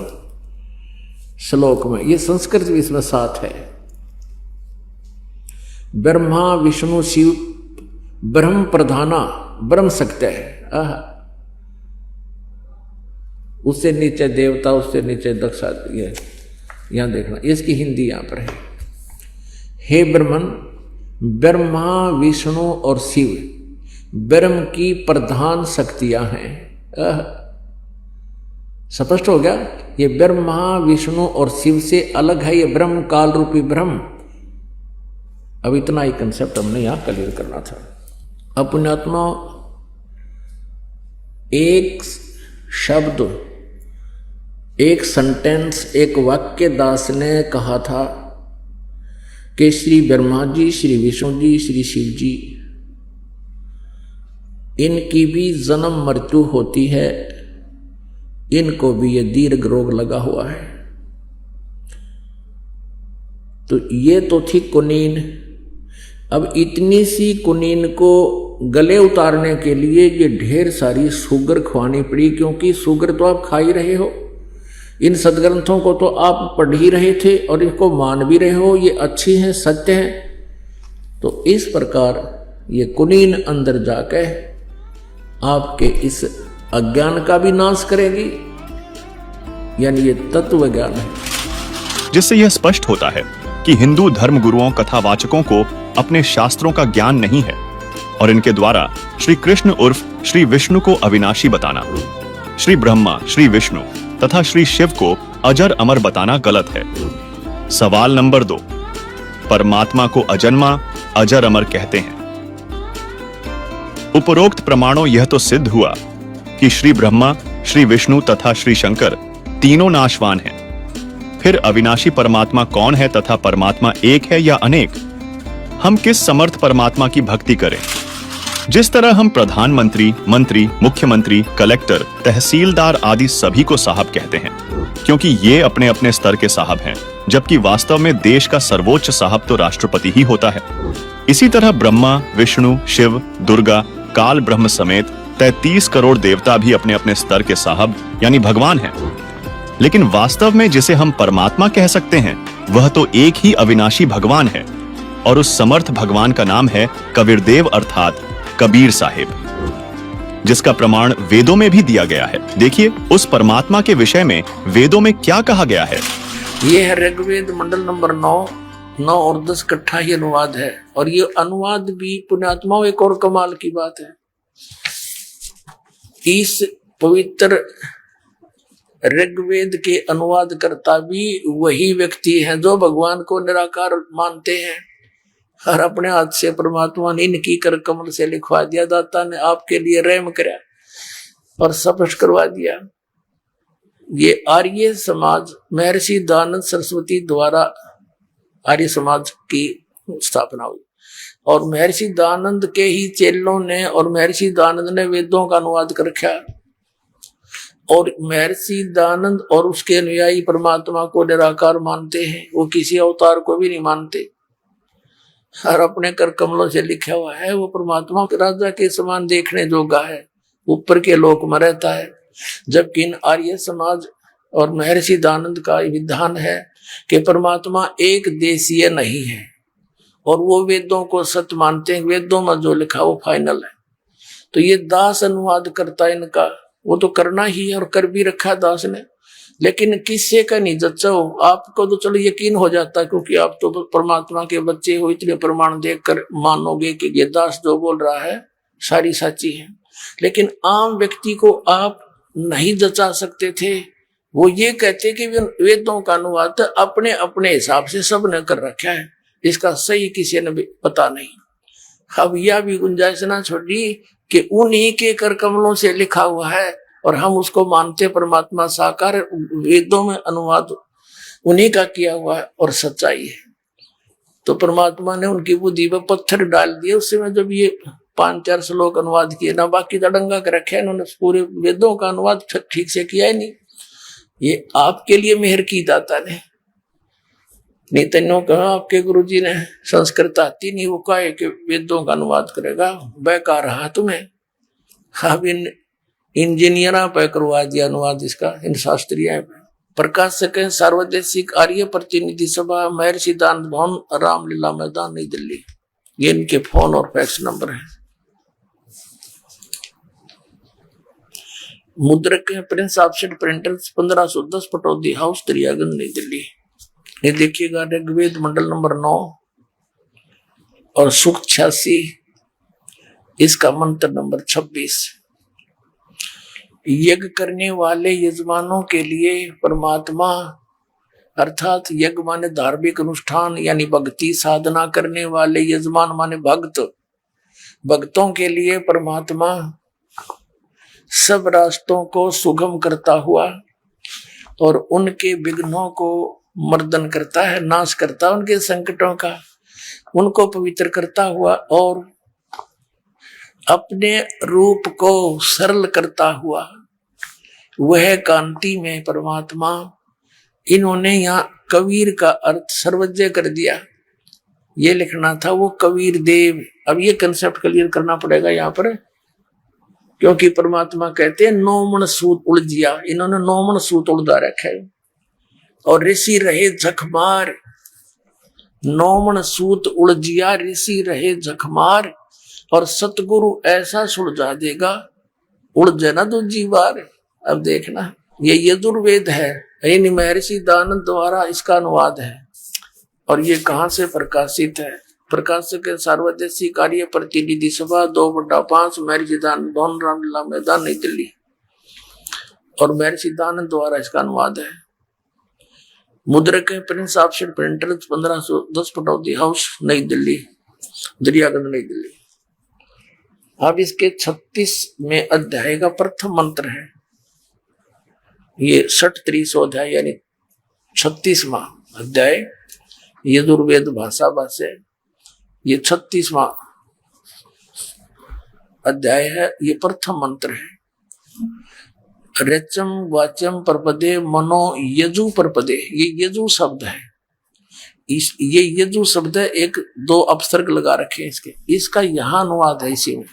श्लोक में, ये संस्कृत भी इसमें साथ है। ब्रह्मा विष्णु शिव ब्रह्म प्रधाना ब्रह्म सत्य है, उससे नीचे देवता, उससे नीचे दक्षा। ये यहां देखना, इसकी हिंदी यहां पर है। हे ब्रह्मन, ब्रह्मा विष्णु और शिव ब्रह्म की प्रधान शक्तियां हैं। स्पष्ट हो गया, ये ब्रह्मा विष्णु और शिव से अलग है, ये ब्रह्म काल रूपी ब्रह्म। अब इतना ही कंसेप्ट हमने यहां क्लियर करना था। अब पुण्यात्मा, एक शब्द, एक सेंटेंस, एक वाक्य दास ने कहा था कि श्री ब्रह्मा जी, श्री विष्णु जी, श्री शिव जी, इनकी भी जन्म मृत्यु होती है, इनको भी ये दीर्घ रोग लगा हुआ है। तो ये तो थी कुनीन। अब इतनी सी कुनीन को गले उतारने के लिए ये ढेर सारी शुगर खुआनी पड़ी, क्योंकि शुगर तो आप खा ही रहे हो, इन सदग्रंथों को तो आप पढ़ ही रहे थे और इनको मान भी रहे हो, ये अच्छी हैं, सत्य हैं। तो इस प्रकार ये कुनीन अंदर जाके आपके इस अज्ञान का भी नाश करेगी, यानी ये तत्व ज्ञान है। जिससे यह स्पष्ट होता है कि हिंदू धर्म गुरुओं कथावाचकों को अपने शास्त्रों का ज्ञान नहीं है और इनके द्वारा श्री कृष्ण उर्फ श्री विष्णु को अविनाशी बताना, श्री ब्रह्मा, श्री विष्णु तथा श्री शिव को अजर अमर बताना गलत है। सवाल नंबर 2, परमात्मा को अजन्मा अजर अमर कहते हैं। उपरोक्त प्रमाणों यह तो सिद्ध हुआ कि श्री ब्रह्मा, श्री विष्णु तथा श्री शंकर तीनों नाशवान हैं। फिर अविनाशी परमात्मा कौन है तथा परमात्मा एक है या अनेक? हम किस समर्थ परमात्मा की भक्ति करें? जिस तरह हम प्रधानमंत्री, मंत्री, मुख्यमंत्री, कलेक्टर, तहसीलदार आदि सभी को साहब कहते हैं, क्योंकि ये अपने अपने स्तर के साहब हैं, जबकि वास्तव में देश का सर्वोच्च साहब तो राष्ट्रपति ही होता है। इसी तरह ब्रह्मा, विष्णु, शिव, दुर्गा, काल ब्रह्म समेत 33 करोड़ देवता भी अपने अपने स्तर के साहब यानी भगवान हैं। लेकिन वास्तव में जिसे हम परमात्मा कह सकते हैं, वह तो एक ही अविनाशी भगवान है, और उस समर्थ भगवान का नाम है कबीरदेव अर्थात कबीर साहिब, जिसका प्रमाण वेदों में भी दिया गया है। देखिए उस परमात्मा के विषय में वेदों में क्या कहा गया है। ये है ऋग्वेद मंडल नंबर 9 और 10 इकट्ठा ही अनुवाद है, और ये अनुवाद भी पुण्यात्माओं एक और कमाल की बात है। इस पवित्र ऋग्वेद के अनुवाद करता भी वही व्यक्ति है जो भगवान को निराकार मानते हैं, और अपने हाथ से परमात्मा ने इनकी कर कमल से लिखवा दिया, दाता ने आपके लिए रहम करा और स्पष्ट करवा दिया। ये आर्य समाज महर्षि दयानंद सरस्वती द्वारा आर्य समाज की स्थापना हुई, और महर्षि दयानंद के ही चेलों ने और महर्षि दयानंद ने वेदों का अनुवाद कर रखा, और महर्षि दयानंद और उसके अनुयायी परमात्मा को निराकार मानते हैं, वो किसी अवतार को भी नहीं मानते, और अपने कर कमलों से लिखा हुआ है वो परमात्मा के राजा के समान देखने जोगा है, ऊपर के लोक में रहता है। जबकि इन आर्य समाज और महर्षि दयानंद का विधान है कि परमात्मा एक देशीय नहीं है, और वो वेदों को सत्य मानते हैं, वेदों में जो लिखा वो फाइनल है। तो ये दास अनुवाद करता है इनका, वो तो करना ही है और कर भी रखा दास ने, लेकिन किससे का नहीं जच्चा हो, आपको तो चलो यकीन हो जाता, क्योंकि आप तो परमात्मा के बच्चे हो, इतने प्रमाण देखकर मानोगे कि ये दास जो बोल रहा है सारी सच्ची है। लेकिन आम व्यक्ति को आप नहीं जचा सकते थे। वो ये कहते कि वेदों का अनुवाद अपने अपने हिसाब से सब ने कर रखा है, इसका सही किसी ने भी पता नहीं। अब यह भी गुंजाइश ना छोड़ी कि उन्हीं के कर कमलों से लिखा हुआ है और हम उसको मानते परमात्मा साकार, वेदों में अनुवाद उन्हीं का किया हुआ है और सच्चाई है। तो परमात्मा ने उनकी बुद्धि पर पत्थर डाल दिए उस समय जब ये 5-4 श्लोक अनुवाद किए ना, बाकी दड़ंगा कर रखे, इन्होंने पूरे वेदों का अनुवाद ठीक से किया ही नहीं। ये आपके लिए मेहर की दाता ने, नहीं तन्नो कहा आपके गुरुजी ने संस्कृत आती नहीं, वो कहा कि वेदों का अनुवाद करेगा, बेकार रहा तुम्हें। अब इन इंजीनियरा पे करवा दिया अनुवाद इसका, इन शास्त्रीय पे। प्रकाशक है सार्वदेशिक आर्य प्रतिनिधि सभा, महर्षि दानंद भवन, रामलीला मैदान, नई दिल्ली। ये इनके फोन और फैक्स नंबर है। मुद्रक है Prince offset printers, 1510 Pataudi house, Daryaganj, नई दिल्ली। ये देखिएगा ऋग्वेद मंडल नंबर 9 और सूक्त 86, इसका मंत्र नंबर 26। यज्ञ करने वाले यजमानों के लिए परमात्मा, अर्थात यज्ञ माने धार्मिक अनुष्ठान यानी भक्ति साधना करने वाले यजमान माने भक्त, भक्तों के लिए परमात्मा सब रास्तों को सुगम करता हुआ और उनके विघ्नों को मर्दन करता है, नाश करता है उनके संकटों का, उनको पवित्र करता हुआ और अपने रूप को सरल करता हुआ वह कांति में परमात्मा। इन्होंने यहाँ कबीर का अर्थ सर्वज्ञ कर दिया, ये लिखना था वो कबीर देव। अब ये कंसेप्ट क्लियर करना पड़ेगा यहाँ पर, क्योंकि परमात्मा कहते हैं 9 मन सूत उलझिया, इन्होंने 9 मन सूत उलझा रखा है। और ऋषि रहे झकमार, 9 मन सूत उलझिया ऋषि रहे झकमार, और सतगुरु ऐसा सुलझा देगा उलझे ना दूजी बार। अब देखना ये यजुर्वेद है, यानी महर्षि दानंद द्वारा इसका अनुवाद है। और ये कहाँ से प्रकाशित है? प्रकाशक सार्वदेशिक कार्य प्रतिनिधि सभा 2/5 महर्षि दानंद भवन, रामलीला मैदान, नई दिल्ली। और महर्षि दानंद द्वारा इसका अनुवाद है। मुद्रक है Prince offset printers, 1510 Pataudi house, नई दिल्ली, दरियागंज, नई दिल्ली। अब इसके 36वें अध्याय का प्रथम मंत्र है। ये 60 अध्याय यानी 36वां अध्याय यजुर्वेद भाषा भाष्य, ये 36वां अध्याय है। ये प्रथम मंत्र है। रचम वाचम परपदे मनो यजु परपदे, ये यजु शब्द है। ये यजु शब्द है, 1-2 अपसर्ग लगा रखे हैं इसके, इसका यहाँ अनुवाद है इसी में।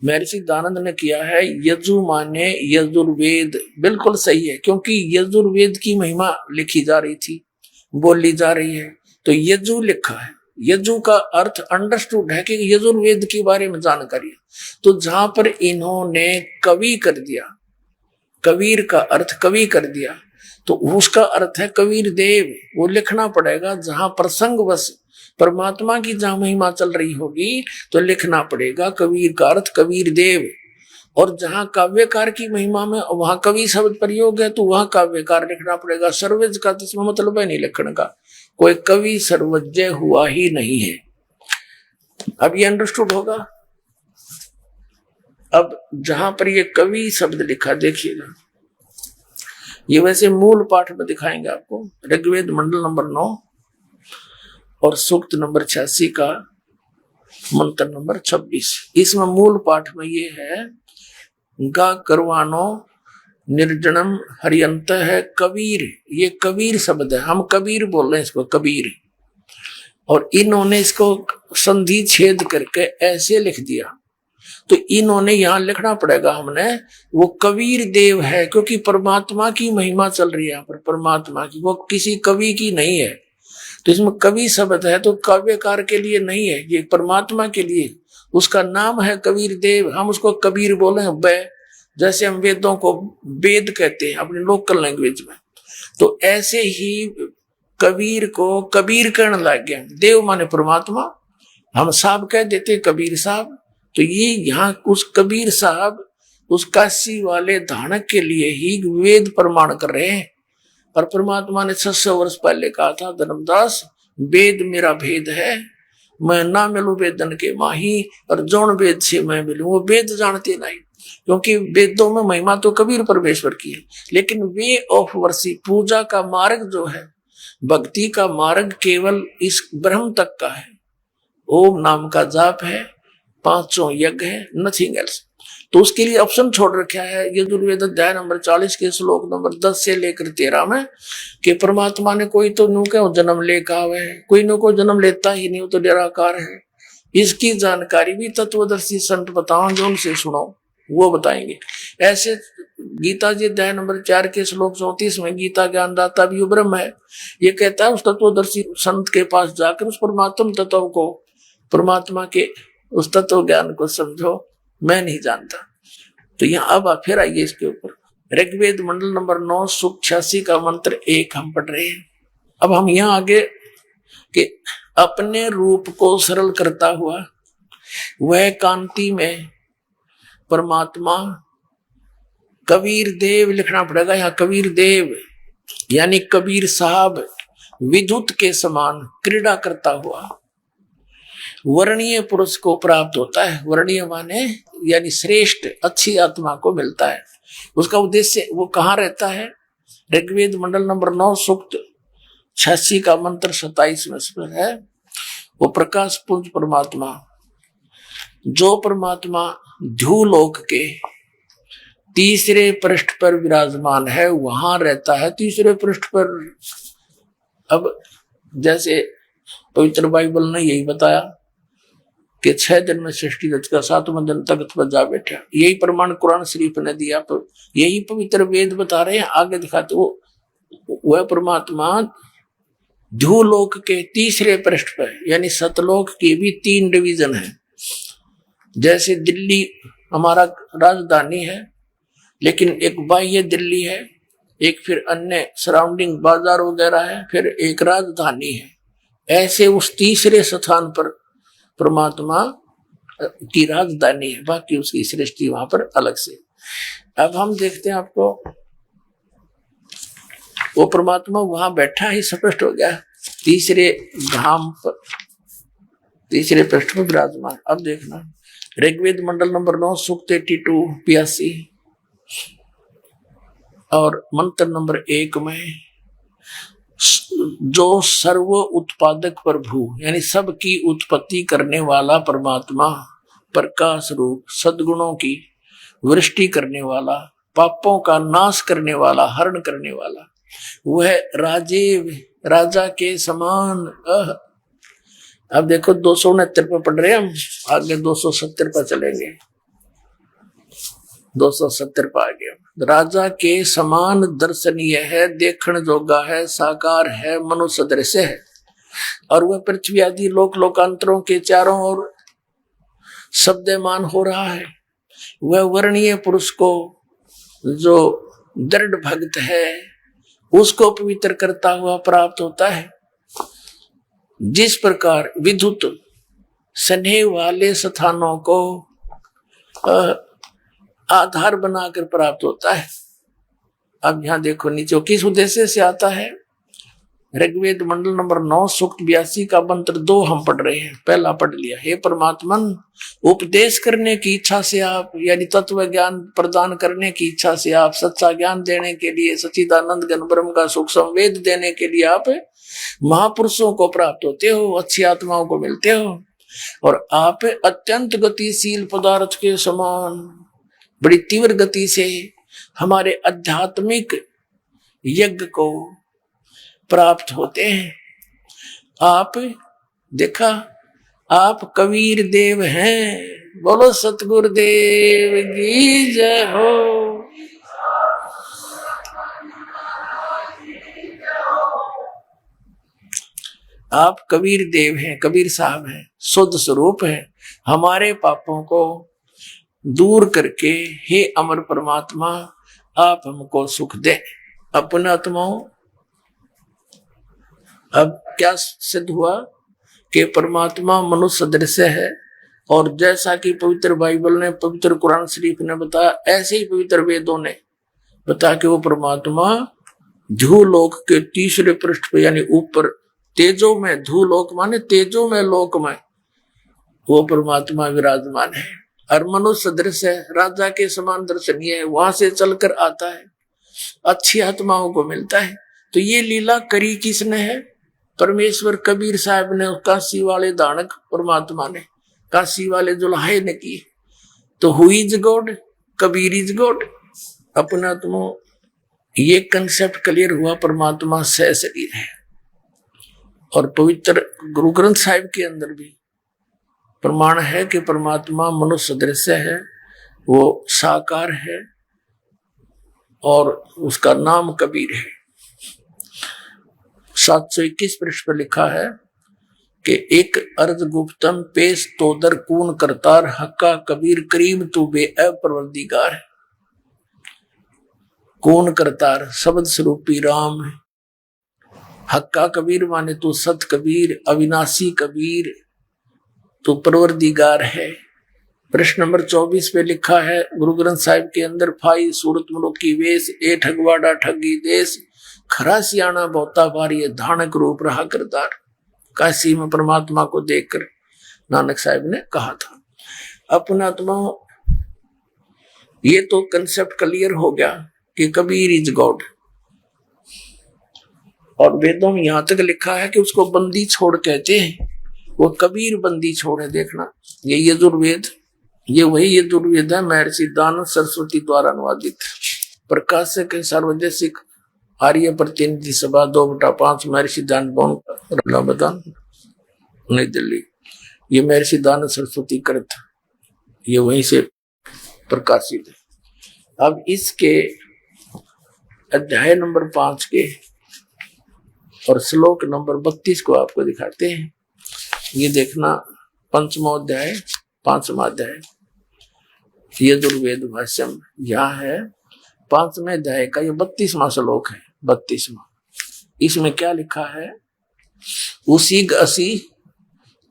महर्षि दानंद ने किया है यजु माने यजुर्वेद, बिल्कुल सही है, क्योंकि यजुर्वेद की महिमा लिखी जा रही थी, बोली जा रही है, तो यजु लिखा है। यजु का अर्थ अंडरस्टूड है कि यजुर्वेद के बारे में जानकारी है। तो जहां पर इन्होंने कवि कर दिया, कबीर का अर्थ कवि कर दिया, तो उसका अर्थ है कबीर देव। वो लिखना पड़ेगा जहां प्रसंग बस परमात्मा की जहां महिमा चल रही होगी तो लिखना पड़ेगा कबीर का अर्थ कबीर देव। और जहां काव्यकार की महिमा में वहां कवि शब्द प्रयोग है तो वहां काव्यकार लिखना पड़ेगा। सर्वज्ञ का तो इसमें मतलब है नहीं लिखने का, कोई कवि सर्वज्ञ हुआ ही नहीं है। अब ये अंडरस्टूड होगा। अब जहां पर ये कवि शब्द लिखा देखिएगा, ये वैसे मूल पाठ में दिखाएंगे आपको, ऋग्वेद मंडल नंबर 9 और सूक्त नंबर 86 का मंत्र नंबर 26। इसमें मूल पाठ में ये है गा करवानो निर्जनम हरियंत है कबीर, ये कबीर शब्द है, हम कबीर बोल रहे हैं इसको कबीर। और इन्होंने इसको संधि छेद करके ऐसे लिख दिया, तो इन्होंने यहां लिखना पड़ेगा हमने वो कबीर देव है, क्योंकि परमात्मा की महिमा चल रही है यहाँ पर, परमात्मा की, वो किसी कवि की नहीं है। तो इसमें कवि शब्द है तो काव्यकार के लिए नहीं है, ये परमात्मा के लिए, उसका नाम है कबीर देव। हम उसको कबीर बोले हैं बै, जैसे हम वेदों को वेद कहते हैं अपने लोकल लैंग्वेज में, तो ऐसे ही कबीर को कबीर कहने लग गया। देव माने परमात्मा, हम साहब कह देते कबीर साहब, तो ये यहाँ उस कबीर साहब उस काशी वाले धानक के लिए ही वेद प्रमाण कर रहे हैं। और परमात्मा ने 600 वर्ष पहले कहा था, धर्मदास वेद मेरा भेद है, मैं ना मिलूं वेदन के माही, और जौन वेद से मैं मिलूं वो वेद जानते नहीं। क्योंकि वेदों में महिमा तो कबीर परमेश्वर की है, लेकिन वे ऑफ वर्शिप, पूजा का मार्ग जो है, भक्ति का मार्ग केवल इस ब्रह्म तक का है। ओम नाम का जाप है, 500 यज्ञ है, नथिंग एल्स। तो उसके लिए ऑप्शन छोड़ रखा है यजुर्वेद अध्याय नंबर 40 के श्लोक नंबर 10 से लेकर 13 में, कि परमात्मा ने कोई तो नु के जन्म लेकर आवे है, कोई नु को जन्म लेता ही नहीं, वो तो निराकार है। इसकी जानकारी भी तत्वदर्शी संत बताओ, जो उनसे सुनो वो बताएंगे। ऐसे गीता जी अध्याय नंबर 4 के श्लोक 34 में गीता ज्ञानदाता भी ब्रह्म है, ये कहता है उस तत्वदर्शी संत के पास जाकर उस परमात्म तत्व को, परमात्मा के उस तत्व ज्ञान को समझो, मैं नहीं जानता। तो यहाँ अब फिर आइए इसके ऊपर, ऋग्वेद मंडल नंबर 9 सूक्त 86 का मंत्र 1 हम पढ़ रहे हैं। अब हम यहाँ आगे कि अपने रूप को सरल करता हुआ वह कांति में परमात्मा कबीर देव लिखना पड़ेगा। यहाँ कबीर देव यानी कबीर साहब विद्युत के समान क्रीड़ा करता हुआ वर्णीय पुरुष को प्राप्त होता है। वर्णीय माने यानी श्रेष्ठ, अच्छी आत्मा को मिलता है। उसका उद्देश्य वो कहाँ रहता है? ऋग्वेद मंडल नंबर 9 सूक्त 86 का मंत्र 27 में है, वो प्रकाश पुंज परमात्मा, जो परमात्मा ध्युलोक के तीसरे पृष्ठ पर विराजमान है, वहां रहता है तीसरे पृष्ठ पर। अब जैसे पवित्र बाइबल ने यही बताया कि 6 दिन में सृष्टि रचका, 7वें दिन तख्त पर जा बैठा, यही प्रमाण कुरान शरीफ ने दिया। तो यही पवित्र वेद बता रहे हैं, आगे दिखाते वह परमात्मा ध्युलोक के तीसरे पृष्ठ पर, यानी सतलोक की भी 3 डिवीजन है। जैसे दिल्ली हमारा राजधानी है, लेकिन एक बाह्य दिल्ली है, एक फिर अन्य सराउंडिंग बाजार वगैरह है, फिर एक राजधानी है। ऐसे उस तीसरे स्थान पर परमात्मा की राजधानी है, बाकी उसकी सृष्टि वहां पर अलग से। अब हम देखते हैं, आपको वो परमात्मा वहां बैठा ही स्पष्ट हो गया, तीसरे धाम पर, तीसरे पृष्ठ पर विराजमान। अब देखना ऋग्वेद मंडल नंबर 9 सूक्त 82 और मंत्र नंबर 1 में, जो सर्व उत्पादक प्रभु यानी सबकी उत्पत्ति करने वाला परमात्मा, प्रकाश रूप, सद्गुणों की वृष्टि करने वाला, पापों का नाश करने वाला, हरण करने वाला, वह राजा के समान। अब देखो 269 पर पढ़ रहे हैं हम, आगे 270 पर चलेंगे। 270 पर आ गया। राजा के समान दर्शनीय है, देखण जोगा है, साकार है, मनुष्य सदृश है, और वह पृथ्वी आदि लोक लोकांतरों के चारों ओर शब्दमान हो रहा है। वह वर्णीय पुरुष को, जो दृढ़ भक्त है, उसको पवित्र करता हुआ प्राप्त होता है। जिस प्रकार विद्युत स्नेह वाले स्थानों को आधार बनाकर प्राप्त होता है। अब यहां देखो नीचे किस उद्देश्य से आता है। ऋग्वेद मंडल नंबर 9 सूक्त 82 का मंत्र 2 हम पढ़ रहे हैं। पहला पढ़ लिया, हे परमात्मन, उपदेश करने की इच्छा से आप, यानी तत्व ज्ञान प्रदान करने की इच्छा से आप, सच्चा ज्ञान देने के लिए, सच्चिदानंद घन ब्रह्म का सुख संवेद देने के लिए आप महापुरुषों को प्राप्त होते हो, अच्छी आत्माओं को मिलते हो, और आप अत्यंत गतिशील पदार्थ के समान बड़ी तीव्र गति से हमारे आध्यात्मिक यज्ञ को प्राप्त होते हैं। आप देखा, आप कबीर देव हैं। बोलो सतगुरुदेव की जय हो। आप कबीर देव हैं, कबीर साहब हैं, शुद्ध स्वरूप हैं। हमारे पापों को दूर करके हे अमर परमात्मा, आप हमको सुख दे। अपने आत्माओं, अब क्या सिद्ध हुआ कि परमात्मा मनुष्य सदृश है, और जैसा कि पवित्र बाइबल ने, पवित्र कुरान शरीफ ने बताया, ऐसे ही पवित्र वेदों ने बताया कि वो परमात्मा धूलोक के तीसरे पृष्ठ पे यानी ऊपर तेजो में, धूलोक माने तेजो में, लोक में वो परमात्मा विराजमान है। और मनुष्य दृश्य है, राजा के समान दर्शनीय है, वहां से चलकर आता है, अच्छी आत्माओं को मिलता है। तो ये लीला करी किसने है? परमेश्वर कबीर साहब ने, काशी वाले दानक परमात्मा ने, काशी वाले जुल्हे ने की। तो who is God? Kabir is God. अपना तुम ये कंसेप्ट क्लियर हुआ, परमात्मा सह शरीर है। और पवित्र गुरु ग्रंथ साहिब के अंदर भी प्रमाण है कि परमात्मा मनुष्य दृश्य है, वो साकार है और उसका नाम कबीर है। 721 पृष्ठ पर लिखा है कि एक अर्ज गुप्तम पेश तोदर कून करतार हक्का कबीर करीब तू बे परवरदिगार है। कौन करतार शब्द स्वरूपी राम है। हक्का कबीर माने तू सत कबीर, अविनाशी कबीर, तो परवरदिगार है। प्रश्न नंबर 24 पे लिखा है गुरु ग्रंथ साहिब के अंदर, फाई सूरत मनुखी वेश ए ठगवाड़ा ठगी देश, खरा सियाणा बहुता भारी धानक रूप रहा करतार। काशी में परमात्मा को देखकर नानक साहिब ने कहा था। अपना तुम ये तो कंसेप्ट क्लियर हो गया कि कबीर इज गॉड। और वेदों में यहां तक लिखा है कि उसको बंदी छोड़ कहते हैं, वो कबीर बंदी छोड़ है। देखना ये यजुर्वेद, ये वही यजुर्वेद है महर्षि दानव सरस्वती द्वारा अनुवादित, प्रकाशक सार्वजनिक आर्य प्रतिनिधि सभा 2/5 महर्षि दानव इलाहाबाद नई दिल्ली। ये महर्षि दानव सरस्वती कृत, ये वहीं से प्रकाशित है। अब इसके अध्याय नंबर 5 के और श्लोक नंबर 32 को आपको दिखाते हैं। ये देखना, पंचमो अध्याय 5वां अध्याय यजुर्वेद भाष्यम यहाँ है 5वें अध्याय का ये 32वां श्लोक है। 32वां, इसमें क्या लिखा है? उसी असी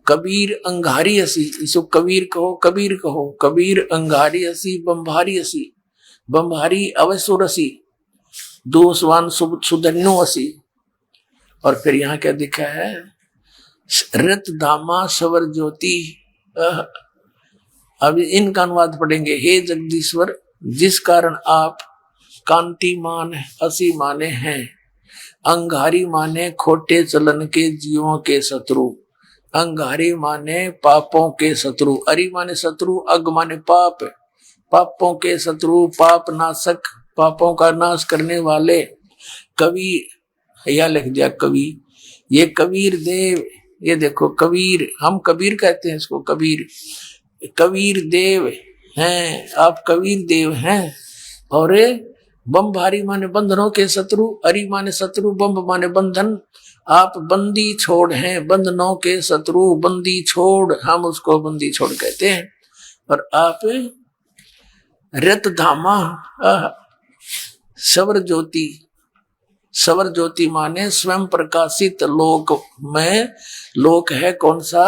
कबीर अंगारी असी, इसको कबीर कहो, कबीर कहो, कबीर अंगारी असी बम्भारी असी, बम्भारी अवसुर असी, दोषवान सुधन्यो असी। और फिर यहाँ क्या लिखा है? रत धामा सवर ज्योति। अब इनका अनुवाद पढ़ेंगे। हे जगदीश्वर, जिस कारण आप कांतिमान असी माने हैं, अंगारी माने खोटे चलन के जीवों के शत्रु, अंगारी माने पापों के शत्रु, अरि माने शत्रु, अग माने पाप, पापों के शत्रु, पाप नाशक, पापों का नाश करने वाले कवि, या लिख दिया कवि, ये कबीर देव। ये देखो कबीर, हम कबीर कहते हैं इसको, कबीर, कबीर देव हैं आप, कबीर देव हैं। और बम्भारी माने बंधनों के शत्रु, अरि माने शत्रु, बम्ब माने बंधन, आप बंदी छोड़ हैं, बंधनों के शत्रु, बंदी छोड़, हम उसको बंदी छोड़ कहते हैं। और आप रत धामा सवर ज्योति, सवर ज्योति माने स्वयं प्रकाशित लोक में, लोक है कौन सा?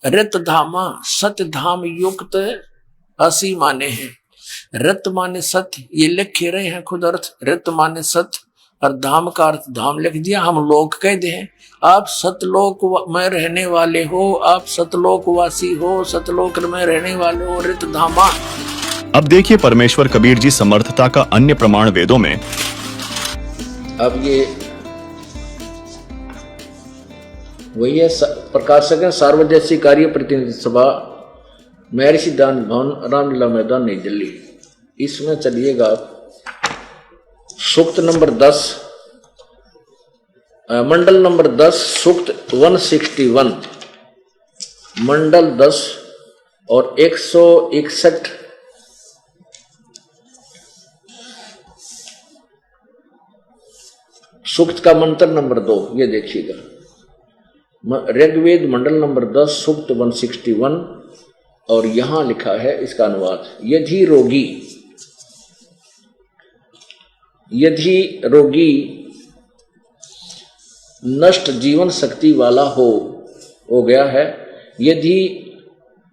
रत धामा, सत धाम युक्त असी माने हैं। रत माने सत्य, ये लिख रहे हैं खुद अर्थ, रत माने सत्य और धाम का अर्थ धाम लिख दिया, हम लोक कह दे हैं। आप सतलोक में रहने वाले हो, आप सतलोक वासी हो, सतलोक में रहने वाले हो, रत धामा। अब देखिए परमेश्वर कबीर जी समर्थता का अन्य प्रमाण वेदों में। अब ये वही है, प्रकाशक है सार्वजनिक कार्य प्रतिनिधि सभा महर्षि दान भवन रामलीला मैदान नई दिल्ली। इसमें चलिएगा सूक्त नंबर 10, मंडल नंबर 10, सूक्त 161, मंडल 10 और 161 सूक्त का मंत्र नंबर 2। ये देखिएगा, ऋग्वेद मंडल नंबर 10 सूक्त 161 और यहां लिखा है इसका अनुवाद। यदि रोगी नष्ट जीवन शक्ति वाला हो गया है, यदि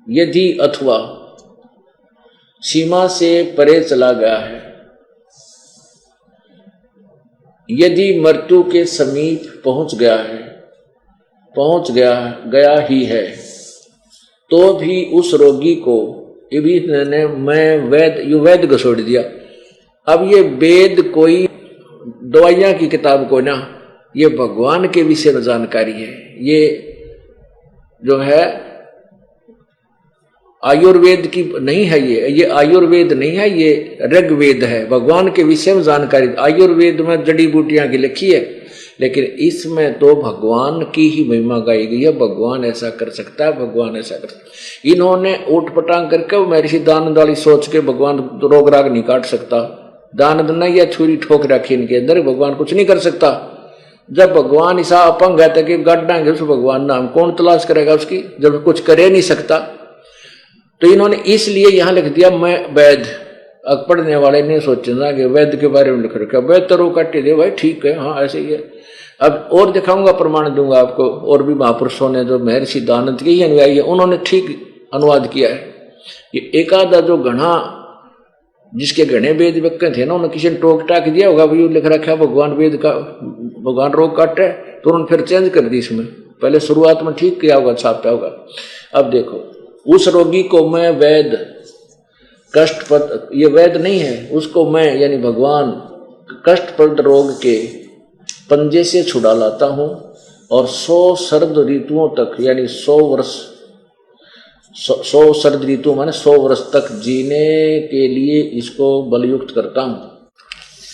यदि अथवा सीमा से परे चला गया है, यदि मृत्यु के समीप पहुंच गया है, गया ही है, तो भी उस रोगी को भी मैं वैद को छोड़ दिया। अब ये वेद कोई दवाइयां की किताब को ना, ये भगवान के विषय में जानकारी है। ये जो है आयुर्वेद की नहीं है, ये आयुर्वेद नहीं है, ये ऋग्वेद है। भगवान के विषय में जानकारी, आयुर्वेद में जड़ी बूटियां की लिखी है, लेकिन इसमें तो भगवान की ही महिमा गाई गई है। भगवान ऐसा कर सकता है, भगवान ऐसा कर सकता है। इन्होंने ऊट पटांग करके महर्षि दानंद वाली सोच के भगवान रोग राग नहीं काट सकता। दानंद ने यह छुरी ठोक रखी इनके अंदर, भगवान कुछ नहीं कर सकता। जब भगवान ऐसा अपंग है कि गाड़ांगे उस भगवान नाम कौन तलाश करेगा उसकी, जब कुछ करे नहीं सकता। तो इन्होंने इसलिए यहां लिख दिया मैं वैद। अब पढ़ने वाले ने सोचना कि वैद के बारे में लिख रखा, वैद तो रोग काटे दे भाई, ठीक है, हाँ ऐसे ही है। अब और दिखाऊंगा, प्रमाण दूंगा आपको। और भी महापुरुषों ने जो महर्षि दानंद के ही अनुयायी है, उन्होंने ठीक अनुवाद किया है। ये एक आधा जो घना जिसके घने वेद व्यक्ति थे ना, उन्होंने किसी ने टोक टाक दिया होगा, भाई लिख रखा है भगवान वेद का, भगवान रोग काटे, तो उन्होंने फिर चेंज कर दी इसमें। पहले शुरुआत में ठीक किया होगा, छापा होगा। अब देखो, उस रोगी को मैं वैद कष्टप्रद, ये वैद नहीं है, उसको मैं यानी भगवान कष्टप्रद रोग के पंजे से छुड़ा लाता हूं और 100 शरद ऋतुओं तक यानी 100 वर्ष, 100 शरद ऋतु माने 100 वर्ष तक जीने के लिए इसको बलयुक्त करता हूं।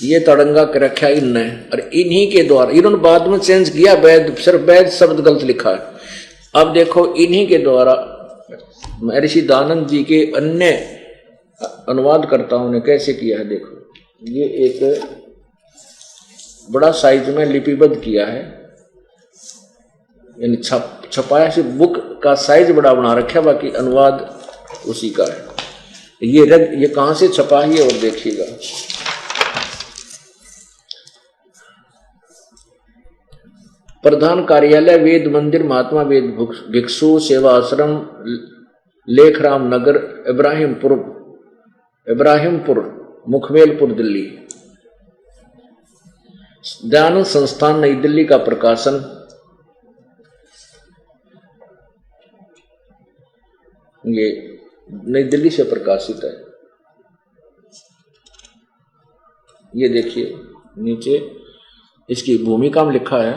ये तड़ंगा कर रखा इनने, और इन्हीं के द्वारा, इन्होंने बाद में चेंज किया वैद, सिर्फ वैद शब्द गलत लिखा है। अब देखो, इन्हीं के द्वारा महर्षि दानंद जी के अन्य अनुवादकर्ताओं ने कैसे किया है। देखो, ये एक बड़ा साइज में लिपिबद्ध किया है, यानी छपाया से बुक का साइज बड़ा बना रखा है, बाकी अनुवाद उसी का है। ये कहां से छपा है और देखिएगा। प्रधान कार्यालय वेद मंदिर, महात्मा वेद भिक्षु सेवा आश्रम, लेखराम नगर, इब्राहिमपुर, मुखमेलपुर, दिल्ली। दयानंद संस्थान नई दिल्ली का प्रकाशन। ये नई दिल्ली से प्रकाशित है। ये देखिए नीचे इसकी भूमिका में लिखा है,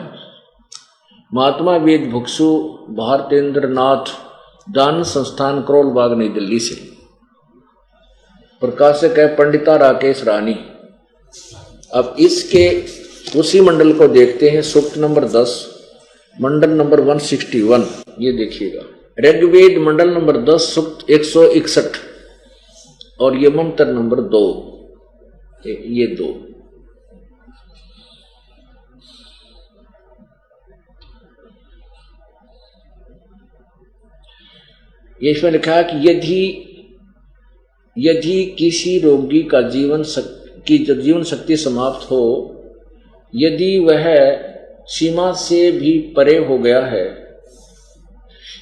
महात्मा वेद भिक्षु भारतेंद्र नाथ दान संस्थान, करोल बाग, नई दिल्ली से। प्रकाशक है पंडिता राकेश रानी। अब इसके उसी मंडल को देखते हैं, सूक्त नंबर 10, मंडल नंबर 161। ये देखिएगा, ऋग्वेद मंडल नंबर 10, सूक्त 161, और ये मंत्र नंबर 2, ये 2। ये इसमें लिखा है कि यदि किसी रोगी का जीवन शक्ति समाप्त हो, यदि वह सीमा से भी परे हो गया है,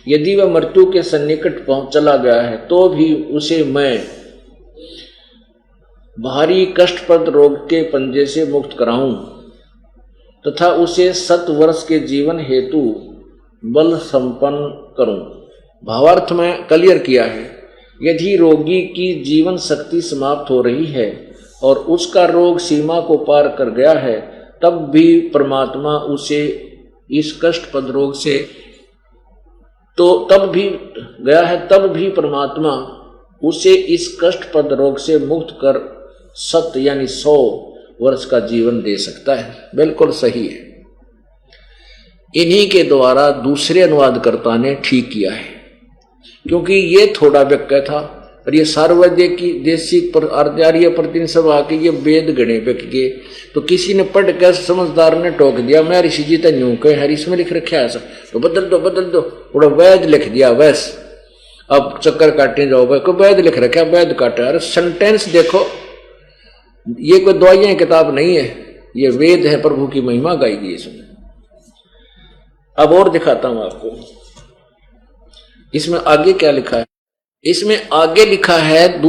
यदि वह मृत्यु के सन्निकट चला गया है, तो भी उसे मैं भारी कष्टप्रद रोग के पंजे से मुक्त कराऊं तथा उसे 7 वर्ष के जीवन हेतु बल संपन्न करूं। भावार्थ में क्लियर किया है, यदि रोगी की जीवन शक्ति समाप्त हो रही है और उसका रोग सीमा को पार कर गया है, तब भी परमात्मा उसे इस कष्टप्रद रोग से तब भी परमात्मा उसे इस कष्टप्रद रोग से मुक्त कर 7 यानी 100 वर्ष का जीवन दे सकता है। बिल्कुल सही है। इन्हीं के द्वारा दूसरे अनुवादकर्ता ने ठीक किया है, क्योंकि ये थोड़ा व्यक्य था और ये सार्वजनिक की देशी पर आर्य प्रतिनिधि सभा के ये वेद गणे व्यक्ति के, तो किसी ने पढ़ कर समझदार ने टोक दिया, मैं ऋषि जी तो यूं कहे हर इसमें लिख रखा है ऐसा, तो बदल दो थोड़ा वैद लिख दिया वैस। अब चक्कर काटने जाओ भाई, कोई वैद लिख रखा है, वैद काटा। अरे सेंटेंस देखो, ये कोई दवाइयां किताब नहीं है, ये वेद है, प्रभु की महिमा गाई गई इसमें। अब और दिखाता हूं आपको, इसमें आगे क्या लिखा है। इसमें आगे लिखा है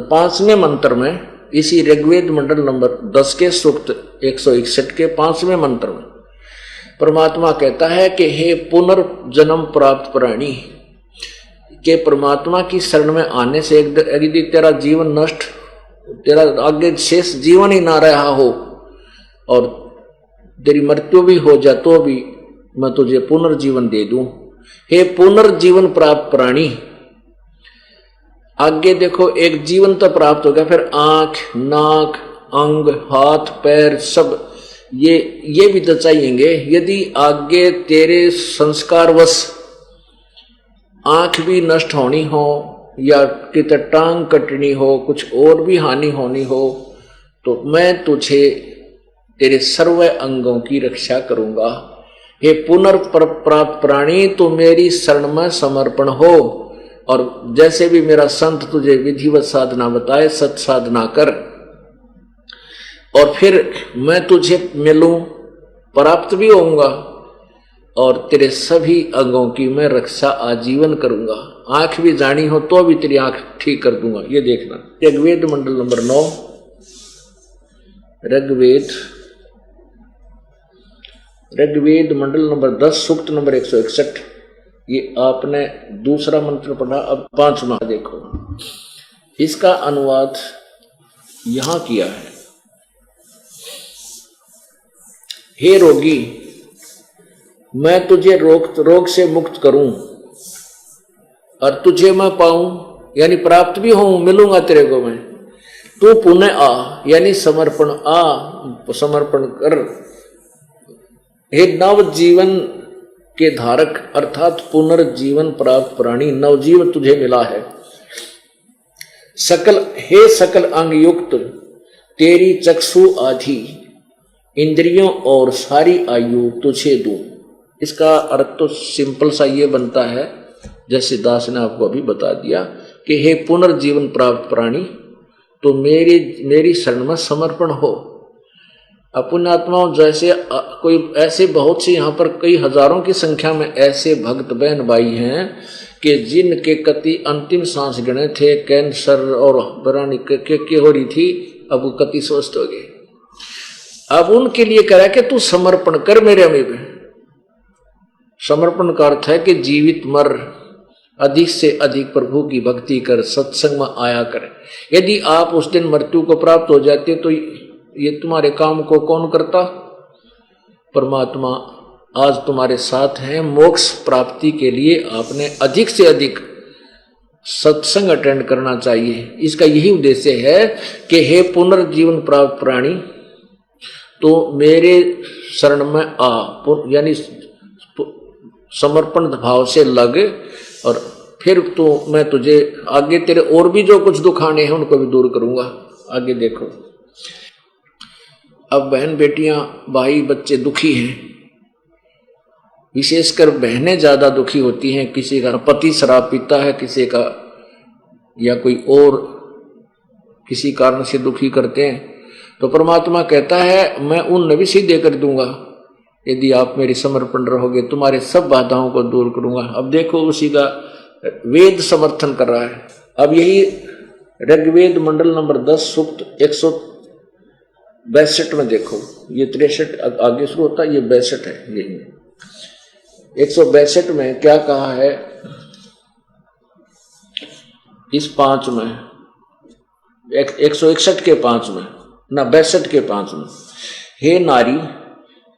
5वें मंत्र में, इसी ऋग्वेद मंडल नंबर 10 के सूक्त 161 के 5वें मंत्र में परमात्मा कहता है कि हे पुनर्जन्म प्राप्त प्राणी, के परमात्मा की शरण में आने से यदि तेरा जीवन नष्ट, तेरा आगे शेष जीवन ही ना रहा हो और तेरी मृत्यु भी हो जाए तो भी मैं तुझे पुनर्जीवन दे दूं। हे पुनर्जीवन प्राप्त प्राणी, आगे देखो एक जीवन तो प्राप्त हो गया, फिर आंख, नाक, अंग, हाथ, पैर सब ये भी तो चाहिएंगे। यदि आगे तेरे संस्कारवश आंख भी नष्ट होनी हो या कितने टांग कटनी हो, कुछ और भी हानि होनी हो, तो मैं तुझे तेरे सर्व अंगों की रक्षा करूंगा। हे पुनर्प्राप्त प्राणी, तो मेरी शरण में समर्पण हो और जैसे भी मेरा संत तुझे विधिवत साधना बताए सत साधना कर, और फिर मैं तुझे मिलूं, प्राप्त भी होऊंगा और तेरे सभी अंगों की मैं रक्षा आजीवन करूंगा। आंख भी जानी हो तो भी तेरी आंख ठीक कर दूंगा। ये देखना ऋग्वेद मंडल नंबर 9, ऋग्वेद मंडल नंबर 10 सूक्त नंबर 161। ये आपने दूसरा मंत्र पढ़ा, अब 5वां देखो। इसका अनुवाद यहां किया है। हे रोगी, मैं तुझे रोग से मुक्त करूं और तुझे मैं पाऊं, यानी प्राप्त भी होऊं, मिलूंगा तेरे को मैं। तू पुनः आ, यानी समर्पण कर। हे नव जीवन के धारक अर्थात पुनर्जीवन प्राप्त प्राणी, नवजीवन तुझे मिला है। हे सकल अंग युक्त, तेरी चक्षु आदि इंद्रियों और सारी आयु तुझे दूं। इसका अर्थ तो सिंपल सा ये बनता है, जैसे दास ने आपको अभी बता दिया कि हे पुनर्जीवन प्राप्त प्राणी, तो मेरी शरण में समर्पण हो। पुण्यात्माओं, जैसे कोई ऐसे बहुत से यहाँ पर कई हजारों की संख्या में ऐसे भक्त बहन भाई हैं कि जिनके कति अंतिम सांस गिने थे, कैंसर और बरानी के हो रही थी, अब वो कति स्वस्थ हो गए। अब उनके लिए कह रहा है कि तू समर्पण कर मेरे अमीब। समर्पण का अर्थ है कि जीवित मर, अधिक से अधिक प्रभु की भक्ति कर, सत्संग में आया कर। यदि आप उस दिन मृत्यु को प्राप्त हो जाते तो ये तुम्हारे काम को कौन करता? परमात्मा आज तुम्हारे साथ हैं। मोक्ष प्राप्ति के लिए आपने अधिक से अधिक सत्संग अटेंड करना चाहिए। इसका यही उद्देश्य है कि हे पुनर्जीवन प्राप्त प्राणी, तो मेरे शरण में आ, यानी समर्पण भाव से लग, और फिर तो मैं तुझे आगे तेरे और भी जो कुछ दुखाने हैं उनको भी दूर करूंगा। आगे देखो, अब बहन बेटियां भाई बच्चे दुखी हैं, विशेषकर बहनें ज्यादा दुखी होती हैं। किसी का पति शराब पीता है, किसी का या कोई और किसी कारण से दुखी करते हैं, तो परमात्मा कहता है मैं उन भी सीधे कर दूंगा यदि आप मेरी समर्पण रहोगे, तुम्हारे सब बाधाओं को दूर करूंगा। अब देखो उसी का वेद समर्थन कर रहा है। अब यही ऋग्वेद मंडल नंबर 10 सूक्त 162 में देखो, ये 63 आगे शुरू होता है, ये 62 है। यही 162 में क्या कहा है, इस 5 में 161 के 5 में ना 62 के 5 में, हे नारी,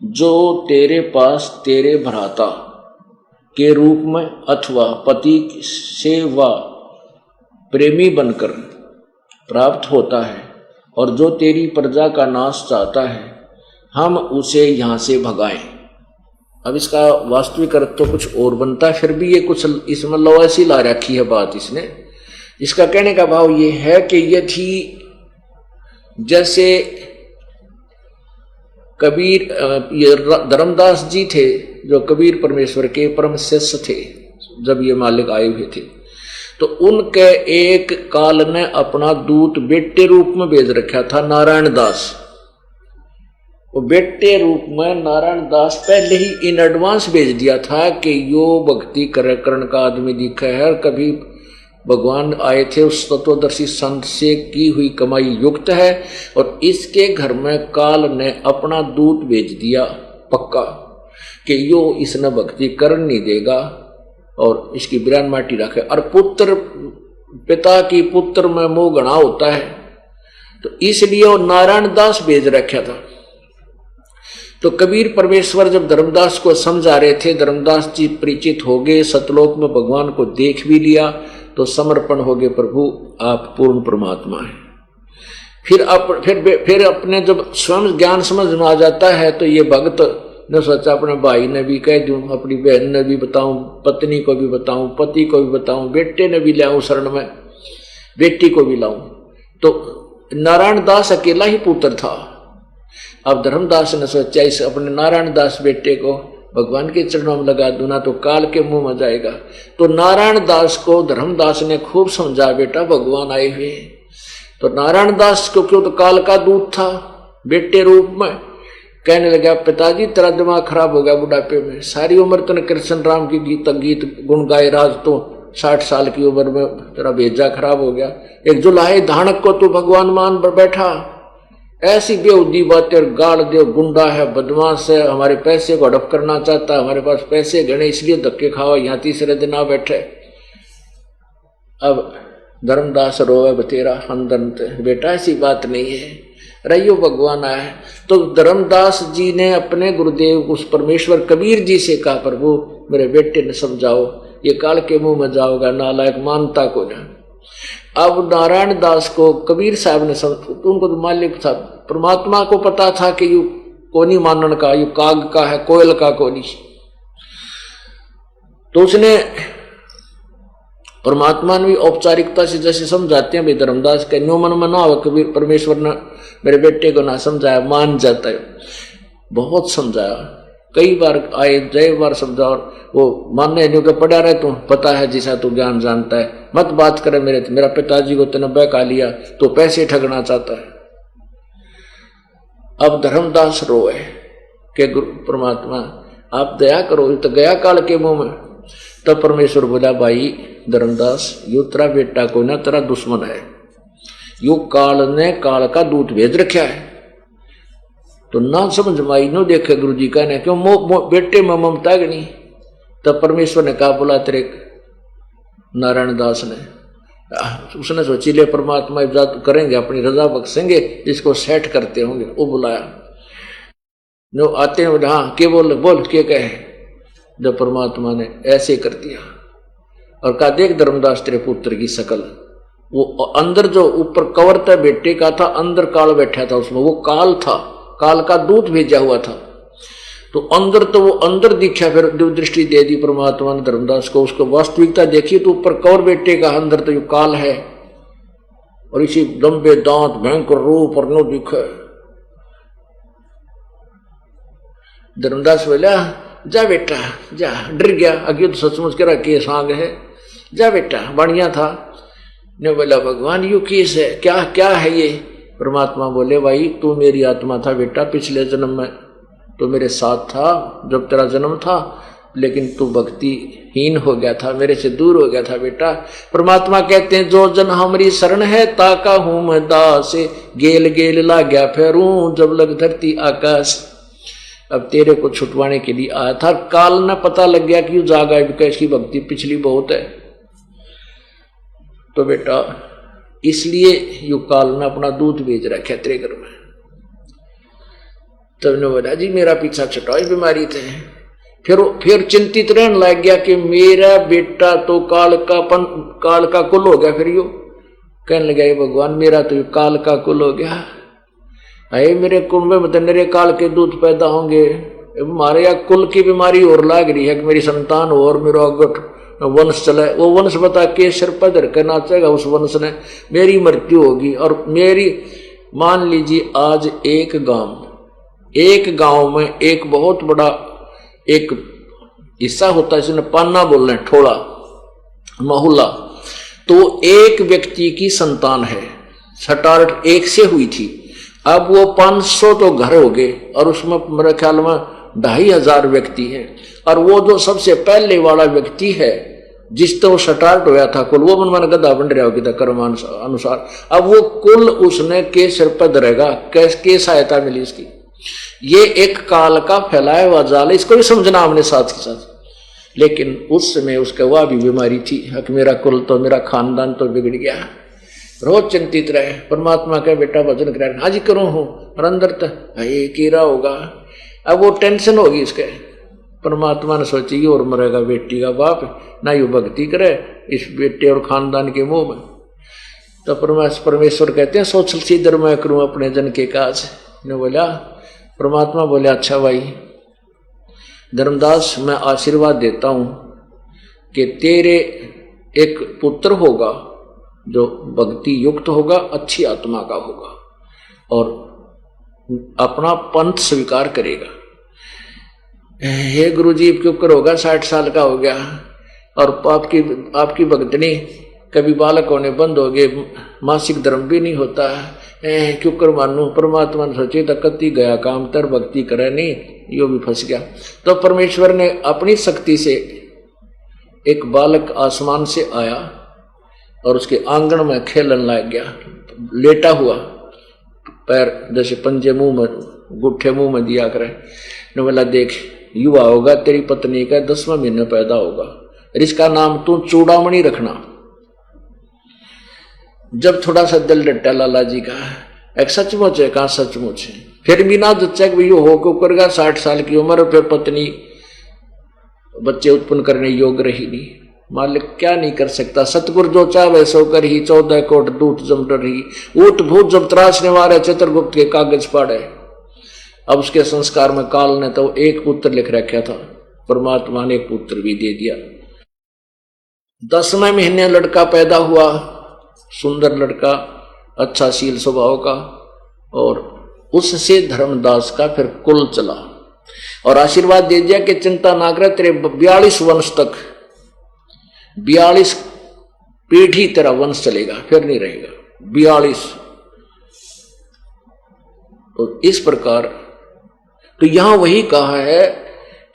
जो तेरे पास तेरे भ्राता के रूप में अथवा पति से व प्रेमी बनकर प्राप्त होता है और जो तेरी प्रजा का नाश चाहता है, हम उसे यहां से भगाएं। अब इसका वास्तविक अर्थ तो कुछ और बनता है, फिर भी ये कुछ इसमें लवासी ला रखी है बात इसने। इसका कहने का भाव ये है कि यदि जैसे कबीर, ये धर्मदास जी थे जो कबीर परमेश्वर के परम शिष्य थे, जब ये मालिक आए हुए थे, तो उनके एक काल ने अपना दूत बेटे रूप में भेज रखा था, नारायण दास। वो बेटे रूप में नारायण दास पहले ही इन एडवांस भेज दिया था कि यो भक्ति करण का आदमी दिखा है, और कभी भगवान आए थे उस तत्वदर्शी संत से की हुई कमाई युक्त है, और इसके घर में काल ने अपना दूत भेज दिया पक्का कि यो इसने भक्ति कर नहीं देगा और इसकी बिरान माटी रखे। और पुत्र पिता की पुत्र में मोह घना होता है, तो इसलिए वो नारायण दास भेज रखा था। तो कबीर परमेश्वर जब धर्मदास को समझा रहे थे, धर्मदास जी परिचित हो गए, सतलोक में भगवान को देख भी लिया, तो समर्पण हो गए, प्रभु आप पूर्ण परमात्मा हैं। फिर अपने जब स्वयं ज्ञान समझ में आ जाता है, तो ये भक्त ने सोचा अपने भाई ने भी कह दूं, अपनी बहन ने भी बताऊं, पत्नी को भी बताऊं, पति को भी बताऊं, बेटे ने भी लाऊं शरण में, बेटी को भी लाऊं। तो नारायण दास अकेला ही पुत्र था। अब धर्मदास ने सोचा इस अपने नारायण दास बेटे को भगवान के चरणों में लगा दूं ना तो काल के मुंह में जाएगा। तो नारायण दास को धर्मदास ने खूब समझा, बेटा भगवान आए हुए। तो नारायण दास को क्यों, तो काल का दूत था बेटे रूप में। कहने लगा पिताजी तेरा दिमाग खराब हो गया बुढ़ापे में, सारी उम्र तूने कृष्ण राम की गीत गुण गाए, राज तो 60 साल की उम्र में तेरा भेजा खराब हो गया। एक जुलाहे धानक को तू भगवान मान पर बैठा, ऐसी बेहुदी बातें गाड़ दे, गुंडा है, बदमाश है, हमारे पैसे को हड़प करना चाहता है, हमारे पास पैसे गणे इसलिए धक्के खावा, यहाँ तीसरे दिन आ बैठे। अब धर्मदास रोए बतेरा अंदर, बेटा ऐसी बात नहीं है, रहियो भगवान आया है। तो धर्मदास जी ने अपने गुरुदेव उस परमेश्वर कबीर जी से कहा, प्रभु मेरे बेटे ने समझाओ, ये काल के मुंह में जाओगा, नालायक मानता को ना। अब नारायण दास को कबीर साहब ने उनको तो मालिक था, परमात्मा को पता था कि यू कोनी मानन का, यू काग का है, कोयल का कोनी। तो उसने परमात्मा ने भी औपचारिकता से जैसे समझाते हैं भाई धर्मदास के न्यू मन में ना हो, कबीर परमेश्वर ने मेरे बेटे को ना समझाया, मान जाता है। बहुत समझाया, कई बार आए, जय बार समझा, और वो मानने नहीं के पड़ा रहे, तू पता है जिसा तू ज्ञान जानता है, मत बात करे मेरा पिताजी को तूने बहका लिया, तो पैसे ठगना चाहता है। अब धर्मदास रोए कि गुरु परमात्मा आप दया करो, तो गया काल के मुंह में। तब परमेश्वर बोला, भाई धर्मदास यू तेरा बेटा को ना तेरा दुश्मन है, यू काल ने काल का दूत भेज रखा है। तो ना समझ माई नो देखे गुरु जी का ने क्यों बेटे में ममता नहीं। तब परमेश्वर ने कहा, बोला तेरे नारायण दास ने, उसने सोची ले परमात्मा इजाजत करेंगे, अपनी रजा बख्शेंगे, इसको सेट करते होंगे। वो बुलाया, नो आते हैं, हाँ के बोल के कहे। जब परमात्मा ने ऐसे कर दिया और कहा, देख धर्मदास तेरे पुत्र की शकल, वो अंदर जो ऊपर कवर था बेटे का था, अंदर काल बैठा था उसमें, वो काल था, काल का दूत भेजा हुआ था। तो अंदर तो वो अंदर दिखा, फिर दृष्टि दे दी परमात्मा ने धर्मदास को, उसको वास्तविकता देखी तो ऊपर कवर बेटे का, अंदर तो ये काल है, और इसी लंबे दांत भयंकर रूप और नो दिखा। धर्मदास बोला, जा बेटा जा, डर गया, अगे तो सचमुच करा के सांग है, जा बेटा बढ़िया था। ने बोला, भगवान यू किस है, क्या क्या है ये। परमात्मा बोले, भाई तू मेरी आत्मा था बेटा, पिछले जन्म में तो मेरे साथ था जब तेरा जन्म था, लेकिन तू भक्तिहीन हो गया था, मेरे से दूर हो गया था बेटा। परमात्मा कहते हैं, जो जन हमारी शरण है ताका हूं मैं दास, गेल गेल ला गया फेरूं जब लग धरती आकाश। अब तेरे को छुटवाने के लिए आया था, काल न पता लग गया कि जागा इसकी भक्ति पिछली बहुत है, तो बेटा इसलिए यू काल ने अपना दूध भेज रखा तेरे घर में। तब ने बोला, जी मेरा पीछा छुटाओ, बीमारी थे। फिर चिंतित रहने लग गया कि मेरा बेटा तो काल का कुल हो गया। फिर यू कहने लगा, भगवान मेरा तो काल का कुल हो गया, अरे मेरे कुल में मतलब मेरे काल के दूध पैदा होंगे, हमारे यहाँ कुल की बीमारी और लाग रही है कि मेरी संतान हो और मेरा वंश चले। वो वंश बता के सिर पर धर कर नाचेगा, उस वंश ने मेरी मृत्यु होगी। और मेरी मान लीजिए आज एक गांव में एक बहुत बड़ा एक हिस्सा होता है, जिसने पान्ना बोल रहे हैं, ठोड़ा मोहल्ला, तो एक व्यक्ति की संतान है, छटारट एक से हुई थी। अब वो 500 तो घर हो गए और उसमें मेरे ख्याल में 2500 व्यक्ति हैं। और वो जो सबसे पहले वाला व्यक्ति है जिस तो स्टार्ट होया था कुल, वो मन गधा बन रहा होगी कर्म अनुसार। अब वो कुल उसने के सिर पर धरेगा, के सहायता मिली इसकी। ये एक काल का फैलाया हुआ जाल, इसको भी समझना हमने साथ ही साथ। लेकिन उस समय उसका वह भी बीमारी थी कि मेरा कुल तो, मेरा खानदान तो बिगड़ गया। रोज चिंतित रहे। परमात्मा का बेटा भजन करा, आज करूं हूं, और अंदर तो ये कीड़ा होगा। अब वो टेंशन होगी इसके। परमात्मा ने सोची और मरेगा बेटी का बाप, ना यू भक्ति करे इस बेटे और खानदान के मुंह में। तो परमेश्वर कहते हैं सोचल सीधर मैं करूं अपने जन के काज ने बोला। परमात्मा बोले अच्छा भाई धर्मदास, मैं आशीर्वाद देता हूं कि तेरे एक पुत्र होगा जो भक्ति युक्त होगा, अच्छी आत्मा का होगा और अपना पंथ स्वीकार करेगा। हे गुरुजी क्यों होगा, 60 साल का हो गया और आपकी भक्तनी कभी बालक होने बंद हो गए, मासिक धर्म भी नहीं होता, क्यों कर मानू। परमात्मा ने सोचे तो कति गया काम, तर भक्ति करे नहीं, यो भी फंस गया। तो परमेश्वर ने अपनी शक्ति से एक बालक आसमान से आया और उसके आंगन में खेलन लग गया, लेटा हुआ, पैर जैसे पंजे मुंह में, गुट्ठे मुंह में दिया करे। ने बोला देख युवा होगा, तेरी पत्नी का 10वां महीने पैदा होगा, इसका नाम तू चूड़ामणि रखना। जब थोड़ा सा दिल डटा लाला जी का, एक सचमुच है, कहा सचमुच है, फिर भी ना जच्चा कि हो क्यों करेगा, 60 साल की उम्र, फिर पत्नी बच्चे उत्पन्न करने योग्य रही नहीं। मालिक क्या नहीं कर सकता, सतगुरु जो चाहे सो कर ही, 14 कोट दूत जम रही, ऊट भूत जब त्रासने वाले चित्रगुप्त के कागज पाड़े। अब उसके संस्कार में काल ने तो एक पुत्र लिख रखा था, परमात्मा ने एक पुत्र भी दे दिया। 10वें महीने लड़का पैदा हुआ, सुंदर लड़का, अच्छा शील स्वभाव का, और उससे धर्मदास का फिर कुल चला और आशीर्वाद दे दिया कि चिंता ना करे, तेरे 42 वंश तक, 42 पीढ़ी तेरा वंश चलेगा, फिर नहीं रहेगा 42। तो इस प्रकार तो यहां वही कहा है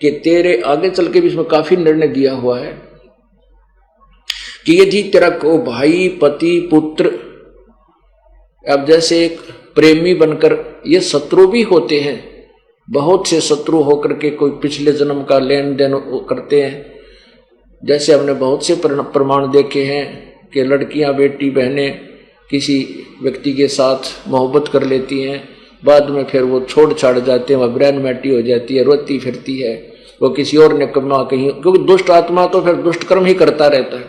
कि तेरे आगे चल के भी इसमें काफी निर्णय दिया हुआ है कि यदि तेरा को भाई, पति, पुत्र, अब जैसे एक प्रेमी बनकर, ये शत्रु भी होते हैं, बहुत से शत्रु होकर के कोई पिछले जन्म का लेन देन करते हैं। जैसे हमने बहुत से प्रमाण देखे हैं कि लड़कियां, बेटी, बहनें किसी व्यक्ति के साथ मोहब्बत कर लेती हैं, बाद में फिर वो छोड़ छाड़ जाते हैं, वह ब्रैन मैटी हो जाती है, रोती फिरती है, वो किसी और ने कमा कहीं, क्योंकि दुष्ट आत्मा तो फिर दुष्ट कर्म ही करता रहता है।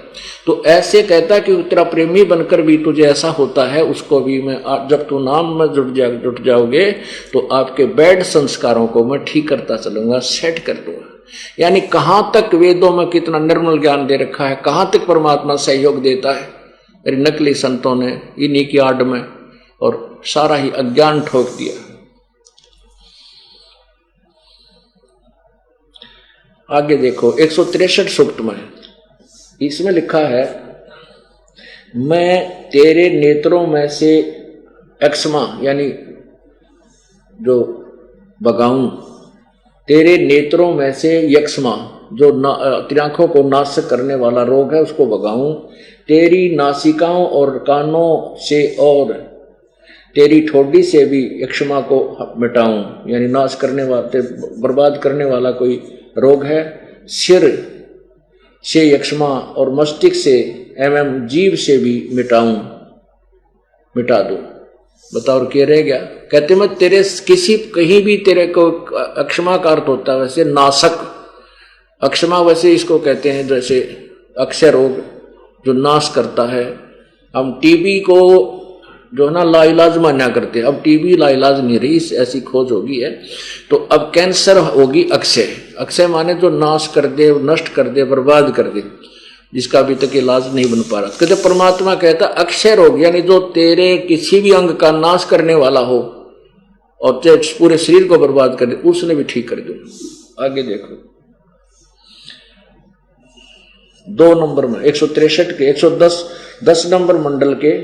तो ऐसे कहता है कि तेरा प्रेमी बनकर भी तुझे ऐसा होता है, उसको भी मैं, जब तू नाम में जुट जाओगे तो आपके बैड संस्कारों को मैं ठीक करता चलूंगा, सेट कर दूंगा। यानी कहां तक वेदों में कितना निर्मल ज्ञान दे रखा है, कहां तक परमात्मा सहयोग देता है। मेरे नकली संतों ने इन्हीं की आड़ में और सारा ही अज्ञान ठोक दिया। आगे देखो 163 सूक्त में, इसमें लिखा है मैं तेरे नेत्रों में से एक्समा यानी जो भगाऊं, तेरे नेत्रों में से यक्ष्मा जो तेरी आंखों को नाशक करने वाला रोग है उसको भगाऊं, तेरी नासिकाओं और कानों से और तेरी ठोडी से भी यक्ष्मा को मिटाऊं, यानी नाश करने वाले, बर्बाद करने वाला कोई रोग है। सिर से यक्ष्मा और मस्तिष्क से एवं जीव से भी मिटा दूं। बताओ क्या रह गया। कहते मैं तेरे किसी कहीं भी तेरे को, अक्षमा का अर्थ होता है वैसे नाशक, अक्षमा वैसे इसको कहते हैं जैसे अक्षय रोग जो नाश करता है। हम टीबी को जो है ना लाइलाज मान्या करते हैं, अब टीबी लाइलाज नहीं रही, ऐसी खोज होगी है। तो अब कैंसर होगी अक्षय, अक्षय माने जो नाश कर दे, नष्ट कर दे, बर्बाद कर दे, जिसका अभी तक इलाज नहीं बन पा रहा। कहते परमात्मा कहता अक्षय रोग यानी जो तेरे किसी भी अंग का नाश करने वाला हो और तेरे पूरे शरीर को बर्बाद कर दे, उसने भी ठीक कर दो। आगे देखो 2 नंबर में 163 के 110 नंबर मंडल के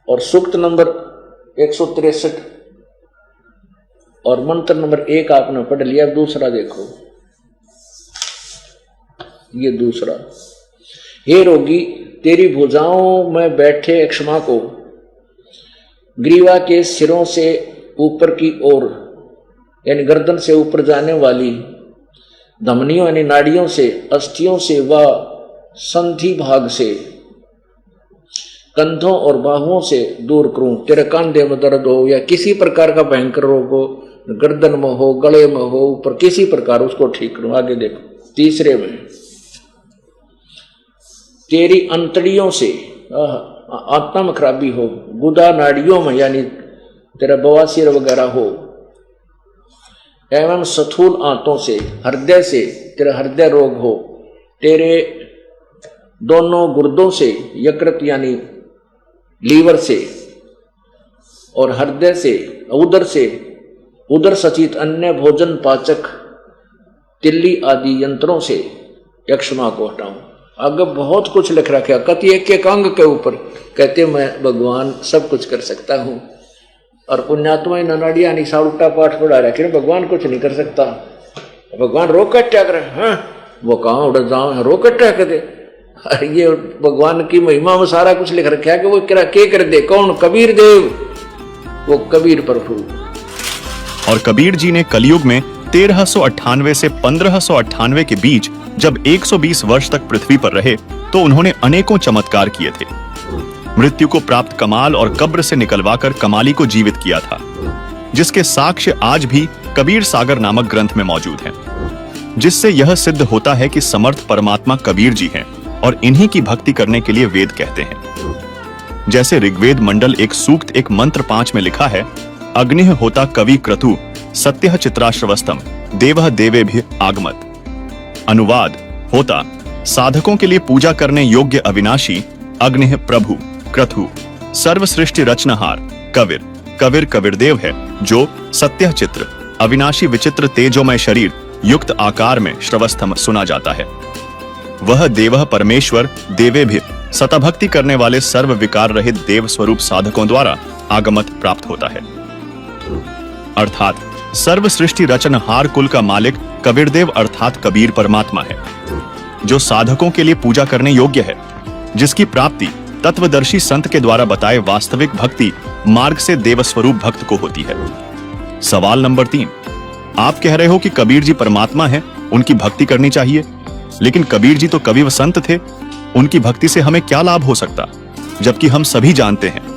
और सूक्त नंबर 163 और मंत्र नंबर 1 आपने पढ़ लिया। दूसरा देखो ये दूसरा। हे रोगी, तेरी भुजाओं में बैठे क्षमा को ग्रीवा के सिरों से ऊपर की ओर यानी गर्दन से ऊपर जाने वाली धमनियों यानी नाड़ियों से, अस्थियों से व संधि भाग से, कंधों और बाहुओं से दूर करूं। तेरे कंधे में दर्द हो या किसी प्रकार का भयंकर रोग हो, गर्दन में हो, गले में हो, ऊपर किसी प्रकार उसको ठीक करूं। आगे देखो तीसरे में, तेरी अंतड़ियों से आत्मा में खराबी हो, गुदा नाड़ियों में यानी तेरा बवासीर वगैरह हो, एवं स्थूल आंतों से, हृदय से तेरा हृदय रोग हो, तेरे दोनों गुर्दों से, यकृत यानी लीवर से और हृदय से, उदर सचित अन्य भोजन पाचक तिल्ली आदि यंत्रों से यक्षमा को हटाऊं। आगे बहुत कुछ लिख रखा, कति एक एक अंग के ऊपर कहते मैं भगवान सब कुछ कर सकता हूं। और पुण्यात्मा नाड़िया निशा उल्टा पाठ पढ़ा रखे, भगवान कुछ नहीं कर सकता, भगवान रोकट क्या करे, हाँ वो कहाँ उड़ जाओ रोकट क्या कर दे। ये भगवान की महिमा में सारा कुछ लिख रखा है कि वो के कर दे। कौन? कबीर देव, वो कबीर प्रभु। और कबीर जी ने कलयुग में 1398 से 1598 के बीच जब 120 वर्ष तक पृथ्वी पर रहे तो उन्होंने अनेकों चमत्कार किए थे। मृत्यु को प्राप्त कमाल और कब्र से निकलवाकर कमाली को जीवित किया था, जिसके साक्ष्य आज भी कबीर सागर नामक ग्रंथ में मौजूद हैं, जिससे यह सिद्ध होता है कि समर्थ परमात्मा कबीर जी हैं और इन्हीं की भक्ति करने के लिए वेद कहते हैं। जैसे ऋग्वेद मंडल 1 सूक्त 1 मंत्र 5 में लिखा है, अग्निः होता कवि क्रतु सत्यः चित्राश्रवस्तम देवः देवेभ्य आगमत। अनुवाद होता साधकों के लिए पूजा करने योग्य अविनाशी अग्निः प्रभु क्रतु सर्व सृष्टि रचनहार कविर कविर कबीरदेव है, जो सत्य चित्र अविनाशी विचित्र तेजोमय शरीर युक्त आकार में श्रवस्तम सुना जाता है। वह देवः परमेश्वर देवे भी सतभक्ति करने वाले सर्व विकार रहित देव स्वरूप साधकों द्वारा आगमत प्राप्त होता है। अर्थात सर्व सृष्टि रचनहार कुल का मालिक कबीरदेव अर्थात कबीर परमात्मा है, जो साधकों के लिए पूजा करने योग्य है, जिसकी प्राप्ति तत्वदर्शी संत के द्वारा बताए वास्तविक भक्ति मार्ग से देवस्वरूप भक्त को होती है। सवाल नंबर 3, आप कह रहे हो कि कबीर जी परमात्मा है, उनकी भक्ति करनी चाहिए, लेकिन कबीर जी तो कवि व संत थे, उनकी भक्ति से हमें क्या लाभ हो सकता? जबकि हम सभी जानते हैं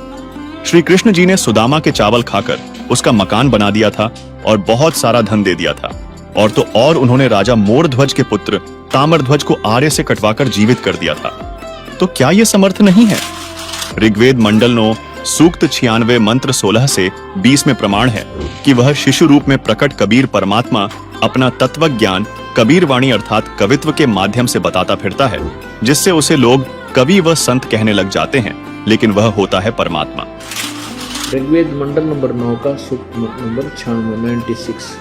श्री कृष्ण जी ने सुदामा के चावल खाकर उसका मकान बना दिया था और बहुत सारा धन दे दिया था, और तो और उन्होंने राजा मोरध्वज के पुत्र ताम्रध्वज को आरे से कटवाकर जीवित कर दिया था। तो क्या यह समर्थ नहीं है? ऋग्वेद मंडल 9 सूक्त 96 मंत्र 16 से 20 में प्रमाण है कि वह शिशु रूप में प्रकट कबीर परमात्मा अपना तत्व ज्ञान कबीर वाणी अर्थात कवित्व के माध्यम से बताता फिरता है, जिससे उसे लोग कवि व संत कहने लग जाते हैं, लेकिन वह होता है परमात्मा। ऋग्वेद मंडल नंबर 9 का सूक्त नंबर 96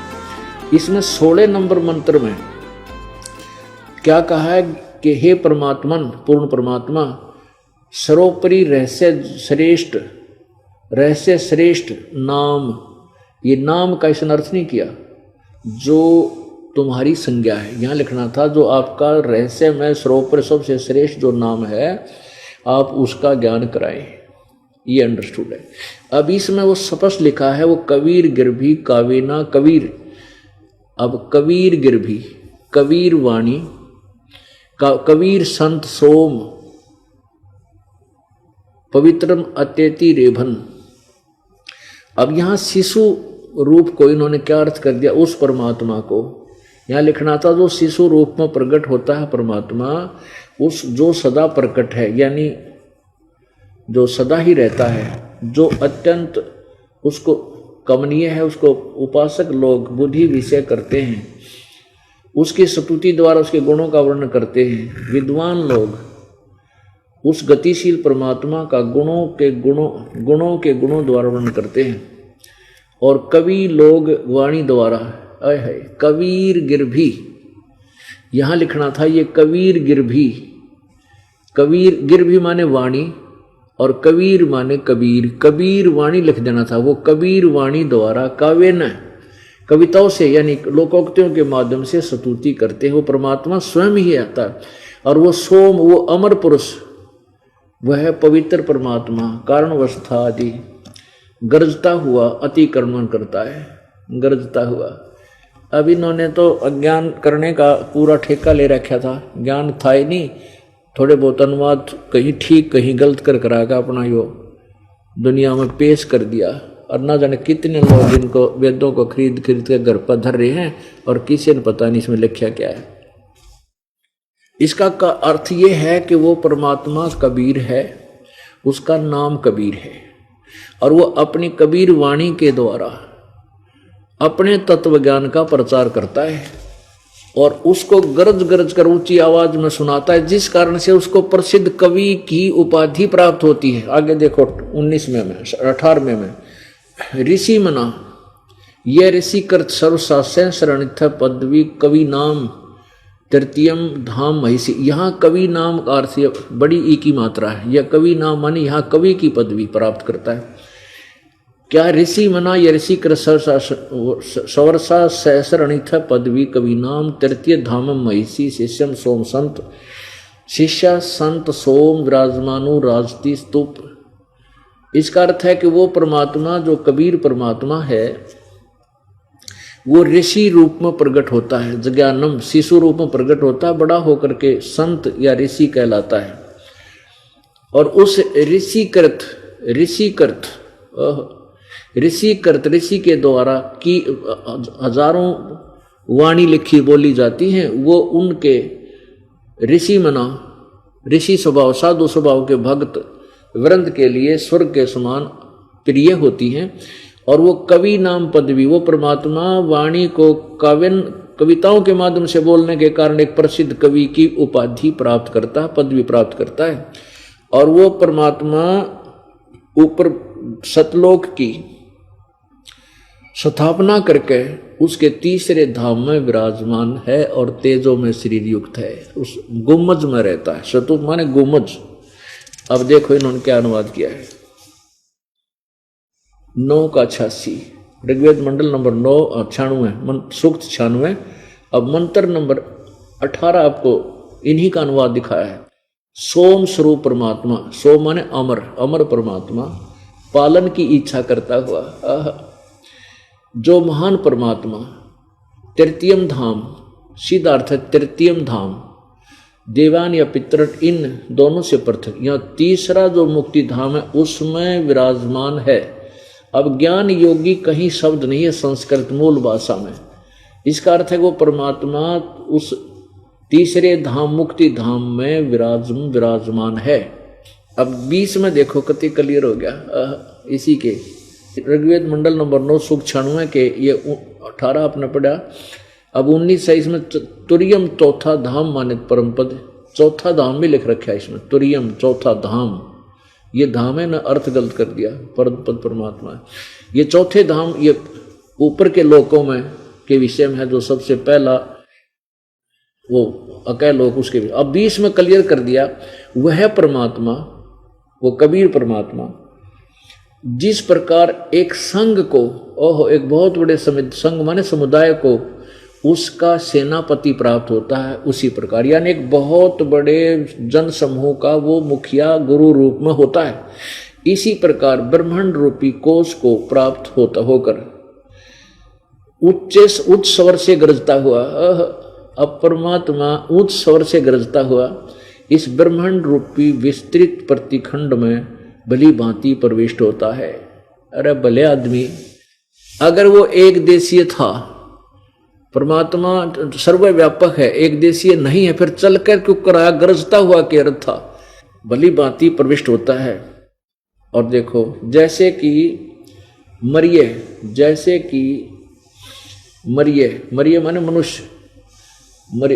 इसमें 16 नंबर मंत्र में क्या कहा है कि हे परमात्मन पूर्ण परमात्मा सर्वोपरि रहस्य श्रेष्ठ नाम, ये नाम का इसने अर्थ नहीं किया, जो तुम्हारी संज्ञा है। यहाँ लिखना था जो आपका रहस्य में सर्वोपरि सबसे श्रेष्ठ जो नाम है आप उसका ज्ञान कराएं, ये अंडरस्टूड है। अब इसमें वो स्पष्ट लिखा है वो कबीर गिरभी कावीना कबीर। अब कबीर गिरभी कबीर वाणी कबीर संत सोम पवित्रम अत्यति रेभन। अब यहाँ शिशु रूप को इन्होंने क्या अर्थ कर दिया? उस परमात्मा को यहाँ लिखना था जो शिशु रूप में प्रकट होता है परमात्मा, उस जो सदा प्रकट है यानी जो सदा ही रहता है, जो अत्यंत उसको कमनीय है, उसको उपासक लोग बुद्धि विषय करते हैं, उसकी स्तुति द्वारा उसके गुणों का वर्णन करते हैं। विद्वान लोग उस गतिशील परमात्मा का गुणों के गुणों द्वारा वर्णन करते हैं, और कवि लोग वाणी द्वारा। है कबीर गिरभी, यहाँ लिखना था ये कबीर गिरभी। कबीर गिरभी माने वाणी और कबीर माने कबीर। कबीर वाणी लिख देना था, वो कबीर वाणी द्वारा काव्य न कविताओं से यानी लोकोक्तियों के माध्यम से स्तुति करते हैं। वो परमात्मा स्वयं ही आता है और वो सोम, वो अमर पुरुष, वह पवित्र परमात्मा कारणवस्था आदि गरजता हुआ अतिक्रमण करता है, गरजता हुआ। अब इन्होंने तो अज्ञान करने का पूरा ठेका ले रखा था, ज्ञान था ही नहीं, थोड़े बहुत अनुवाद कहीं ठीक कहीं गलत कर कराकर अपना यो दुनिया में पेश कर दिया। और ना जाने कितने लोग इनको वेदों को खरीद खरीद के घर पर धर रहे हैं और किसी ने पता नहीं इसमें लिखा क्या है। इसका का अर्थ ये है कि वो परमात्मा कबीर है, उसका नाम कबीर है और वो अपनी कबीर वाणी के द्वारा अपने तत्व ज्ञान का प्रचार करता है और उसको गरज गरज कर ऊंची आवाज में सुनाता है, जिस कारण से उसको प्रसिद्ध कवि की उपाधि प्राप्त होती है। आगे देखो 19वें में 18वें में ऋषि मना ये ऋषि कृत सर्वशास्त्र शरणिथ पदवी कवि नाम तृतीयम धाम महिषी। यहाँ कवि नाम का अर्थ बड़ी ई की मात्रा है, यह कवि नाम माने यहाँ कवि की पदवी प्राप्त करता है। क्या ऋषि मना ये ऋषि कृत सवर्षा सहस्रणिथ पदवी कवि नाम तृतीय धामम महिषी शिष्यम सोम संत शिष्य संत सोम विराजमानु राजती स्तूप। इसका अर्थ है कि वो परमात्मा जो कबीर परमात्मा है वो ऋषि रूप में प्रकट होता है, जज्ञानम शिशु रूप में प्रकट होता है, बड़ा होकर के संत या ऋषि कहलाता है। और उस ऋषि के द्वारा की हजारों वाणी लिखी बोली जाती हैं, वो उनके ऋषि मना ऋषि स्वभाव साधु स्वभाव के भक्त वृंद के लिए स्वर्ग के समान प्रिय होती हैं। और वो कवि नाम पदवी, वो परमात्मा वाणी को कविताओं के माध्यम से बोलने के कारण एक प्रसिद्ध कवि की उपाधि प्राप्त करता है, पदवी प्राप्त करता है। और वो परमात्मा ऊपर सतलोक की स्थापना करके उसके तीसरे धाम में विराजमान है और तेजों में शरीर युक्त है, उस गुम्मज में रहता है। शतुप माने गुम्मज। अब देखो इन्होंने क्या अनुवाद किया है। 9 का 86 ऋग्वेद मंडल नंबर 9 96 सूक्त 96। अब मंत्र नंबर 18 आपको इन्हीं का अनुवाद दिखाया है। सोम स्वरूप परमात्मा, सोम माने अमर, अमर परमात्मा पालन की इच्छा करता हुआ जो महान परमात्मा तृतीयम धाम, सीधा अर्थ है तृतीयम धाम, देवान या पितर इन दोनों से पृथक, यहाँ तीसरा जो मुक्ति धाम है उसमें विराजमान है। अब ज्ञान योगी कहीं शब्द नहीं है संस्कृत मूल भाषा में। इसका अर्थ है वो परमात्मा उस तीसरे धाम मुक्ति धाम में विराजमान है। अब 20 में देखो कति क्लियर हो गया। इसी के ऋग्वेद मंडल नंबर 9 सूक्त 96 के ये 18 आपने पढ़ा। अब 19 है इसमें तुरियम चौथा धाम माने परम पद, चौथा धाम भी लिख रखा है इसमें, तुरियम चौथा धाम। ये धाम है ना, अर्थ गलत कर दिया, परम पद परमात्मा है। ये चौथे धाम ये ऊपर के लोकों में के विषय में है, जो सबसे पहला वो अकय लोक उसके। अब 20 में क्लियर कर दिया वह परमात्मा, वो कबीर परमात्मा जिस प्रकार एक संघ को, ओहो एक बहुत बड़े संघ माने समुदाय को उसका सेनापति प्राप्त होता है, उसी प्रकार यानी एक बहुत बड़े जन समूह का वो मुखिया गुरु रूप में होता है। इसी प्रकार ब्रह्मांड रूपी कोश को प्राप्त होकर उच्च स्वर से गरजता हुआ, अब परमात्मा उच्च स्वर से गरजता हुआ इस ब्रह्मांड रूपी विस्तृत प्रतिखंड में भली भांति प्रविष्ट होता है। अरे भले आदमी, अगर वो एक देशीय था, परमात्मा सर्वव्यापक है, एक देशीय नहीं है, फिर चलकर क्यों कराया, गरजता हुआ के अर्थ था, भली भांति प्रविष्ट होता है। और देखो जैसे कि मरिये माने मनुष्य,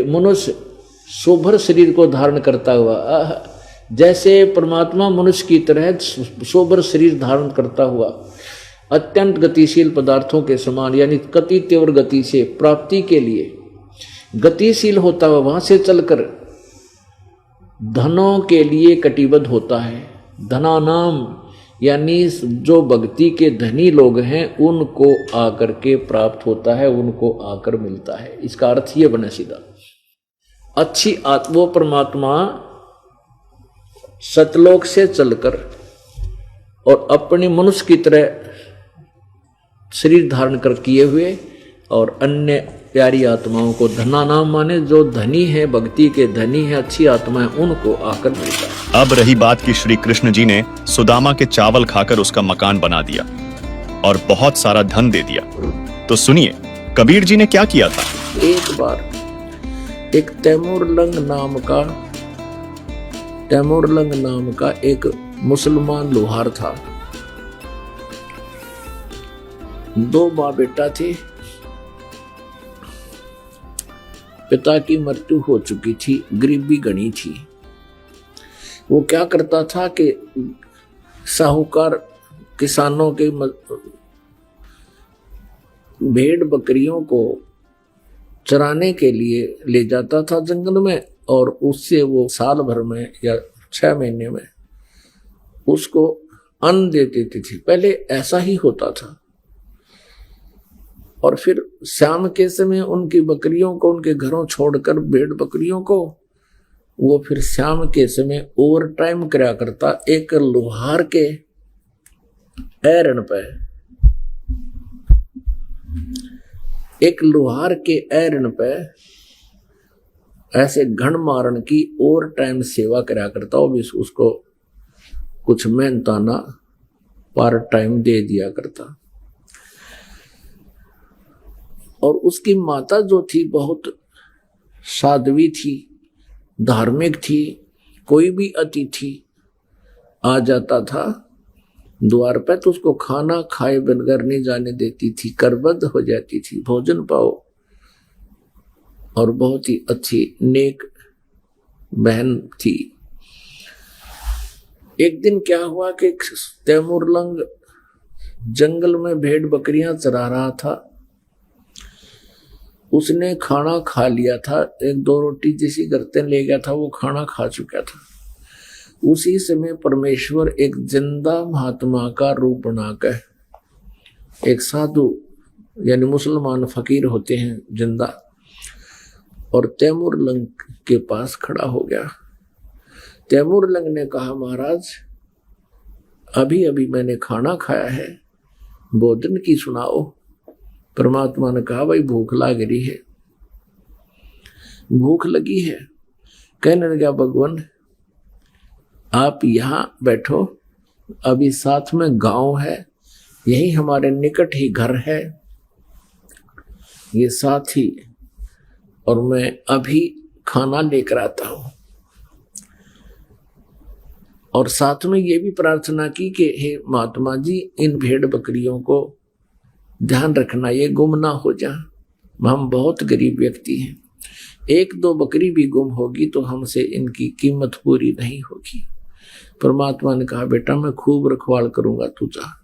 मनुष्य शोभर शरीर को धारण करता हुआ, जैसे परमात्मा मनुष्य की तरह शोभर शरीर धारण करता हुआ अत्यंत गतिशील पदार्थों के समान यानी कति तीव्र गति से प्राप्ति के लिए गतिशील होता हुआ वहां से चलकर धनों के लिए कटिबद्ध होता है। धनानाम यानी जो भक्ति के धनी लोग हैं उनको आकर के प्राप्त होता है, उनको आकर मिलता है। इसका अर्थ ये बने सीधा, अच्छी वो परमात्मा सतलोक से चलकर और अपनी मनुष्य की तरह शरीर धारण कर किए हुए और अन्य प्यारी आत्माओं को धना नाम माने, जो धनी है, भक्ति के धनी है, अच्छी आत्मा है, उनको आकर मिलता है। अब रही बात कि श्री कृष्ण जी ने सुदामा के चावल खाकर उसका मकान बना दिया और बहुत सारा धन दे दिया। तो सुनिए कबीर जी ने क्या किया था। एक बार एक तैमूरलंग नाम का एक मुसलमान लोहार था। 2 माँ बेटा थे। पिता की मृत्यु हो चुकी थी, गरीबी घनी थी। वो क्या करता था कि साहूकार किसानों के भेड़ बकरियों को चराने के लिए ले जाता था जंगल में, और उससे वो साल भर में या 6 महीने में उसको अन्न दे देती थी। पहले ऐसा ही होता था। और फिर शाम के समय उनकी बकरियों को उनके घरों छोड़कर भेड़ बकरियों को वो फिर शाम के समय ओवर टाइम करा करता एक लोहार के एरन पे ऐसे घण मारण की ओवर टाइम सेवा करा करता। वो भी उसको कुछ मेहनताना पार्ट टाइम दे दिया करता। और उसकी माता जो थी बहुत साध्वी थी, धार्मिक थी। कोई भी अतिथि आ जाता था द्वार पर तो उसको खाना खाए बगैर नहीं जाने देती थी, करबद्ध हो जाती थी, भोजन पाओ। और बहुत ही अच्छी नेक बहन थी। एक दिन क्या हुआ कि तैमूरलंग जंगल में भेड़ बकरियां चरा रहा था। उसने खाना खा लिया था, 1-2 रोटी जैसी गर्ते ले गया था, वो खाना खा चुका था। उसी समय परमेश्वर एक जिंदा महात्मा का रूप बनाकर, एक साधु यानी मुसलमान फकीर होते हैं जिंदा, और तैमूरलंग के पास खड़ा हो गया। तैमूरलंग ने कहा, महाराज अभी अभी मैंने खाना खाया है, भोजन की सुनाओ। परमात्मा ने कहा, भाई भूख लग रही है। भूख लगी है। कहने लगा, भगवान आप यहाँ बैठो, अभी साथ में गांव है, यही हमारे निकट ही घर है, ये साथ ही, और मैं अभी खाना लेकर आता हूं। और साथ में ये भी प्रार्थना की कि हे महात्मा जी, इन भेड़ बकरियों को ध्यान रखना, ये गुम ना हो जाए, हम बहुत गरीब व्यक्ति हैं, 1-2 बकरी भी गुम होगी तो हमसे इनकी कीमत पूरी नहीं होगी। परमात्मा ने कहा, बेटा मैं खूब रखवाल करूंगा, तू जा।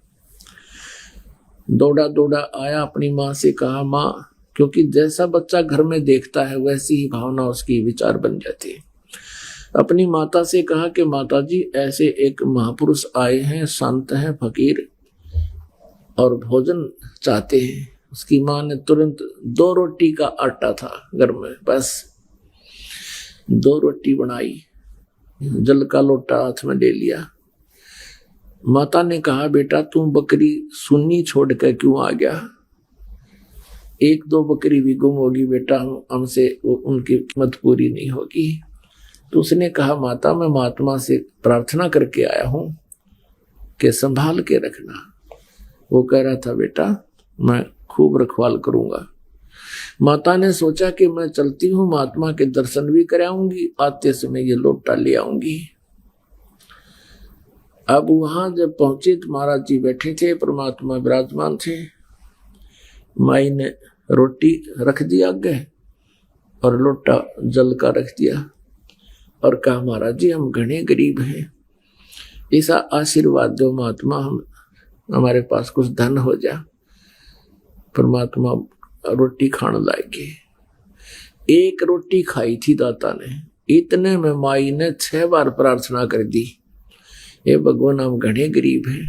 दौड़ा आया, अपनी माँ से कहा, माँ, क्योंकि जैसा बच्चा घर में देखता है वैसी ही भावना उसकी विचार बन जाती है। अपनी माता से कहा कि माता जी ऐसे एक महापुरुष आए हैं, संत हैं, फकीर, और भोजन चाहते हैं। उसकी माँ ने तुरंत 2 रोटी का आटा था घर में, बस 2 रोटी बनाई, जल का लोटा हाथ में ले लिया। माता ने कहा, बेटा तू बकरी सुन्नी छोड़ कर क्यों आ गया? 1-2 बकरी भी गुम होगी बेटा, हमसे उनकी कीमत पूरी नहीं होगी। तो उसने कहा, माता मैं महात्मा से प्रार्थना करके आया हूं कि संभाल के रखना। वो कह रहा था, बेटा मैं खूब रखवाल करूंगा। माता ने सोचा कि मैं चलती हूँ, महात्मा के दर्शन भी कराऊंगी, आते समय ये लोटा ले आऊंगी। अब वहां जब पहुंचे तो महाराज जी बैठे थे, परमात्मा विराजमान थे। माई ने रोटी रख दी आगे और लोटा जल का रख दिया और कहा, महाराज जी हम घने गरीब हैं, ऐसा आशीर्वाद दो महात्मा, हम हमारे पास कुछ धन हो जा। परमात्मा रोटी खाने लायके, 1 रोटी खाई थी दाता ने, इतने में माई ने 6 बार प्रार्थना कर दी हे भगवान हम घने गरीब हैं,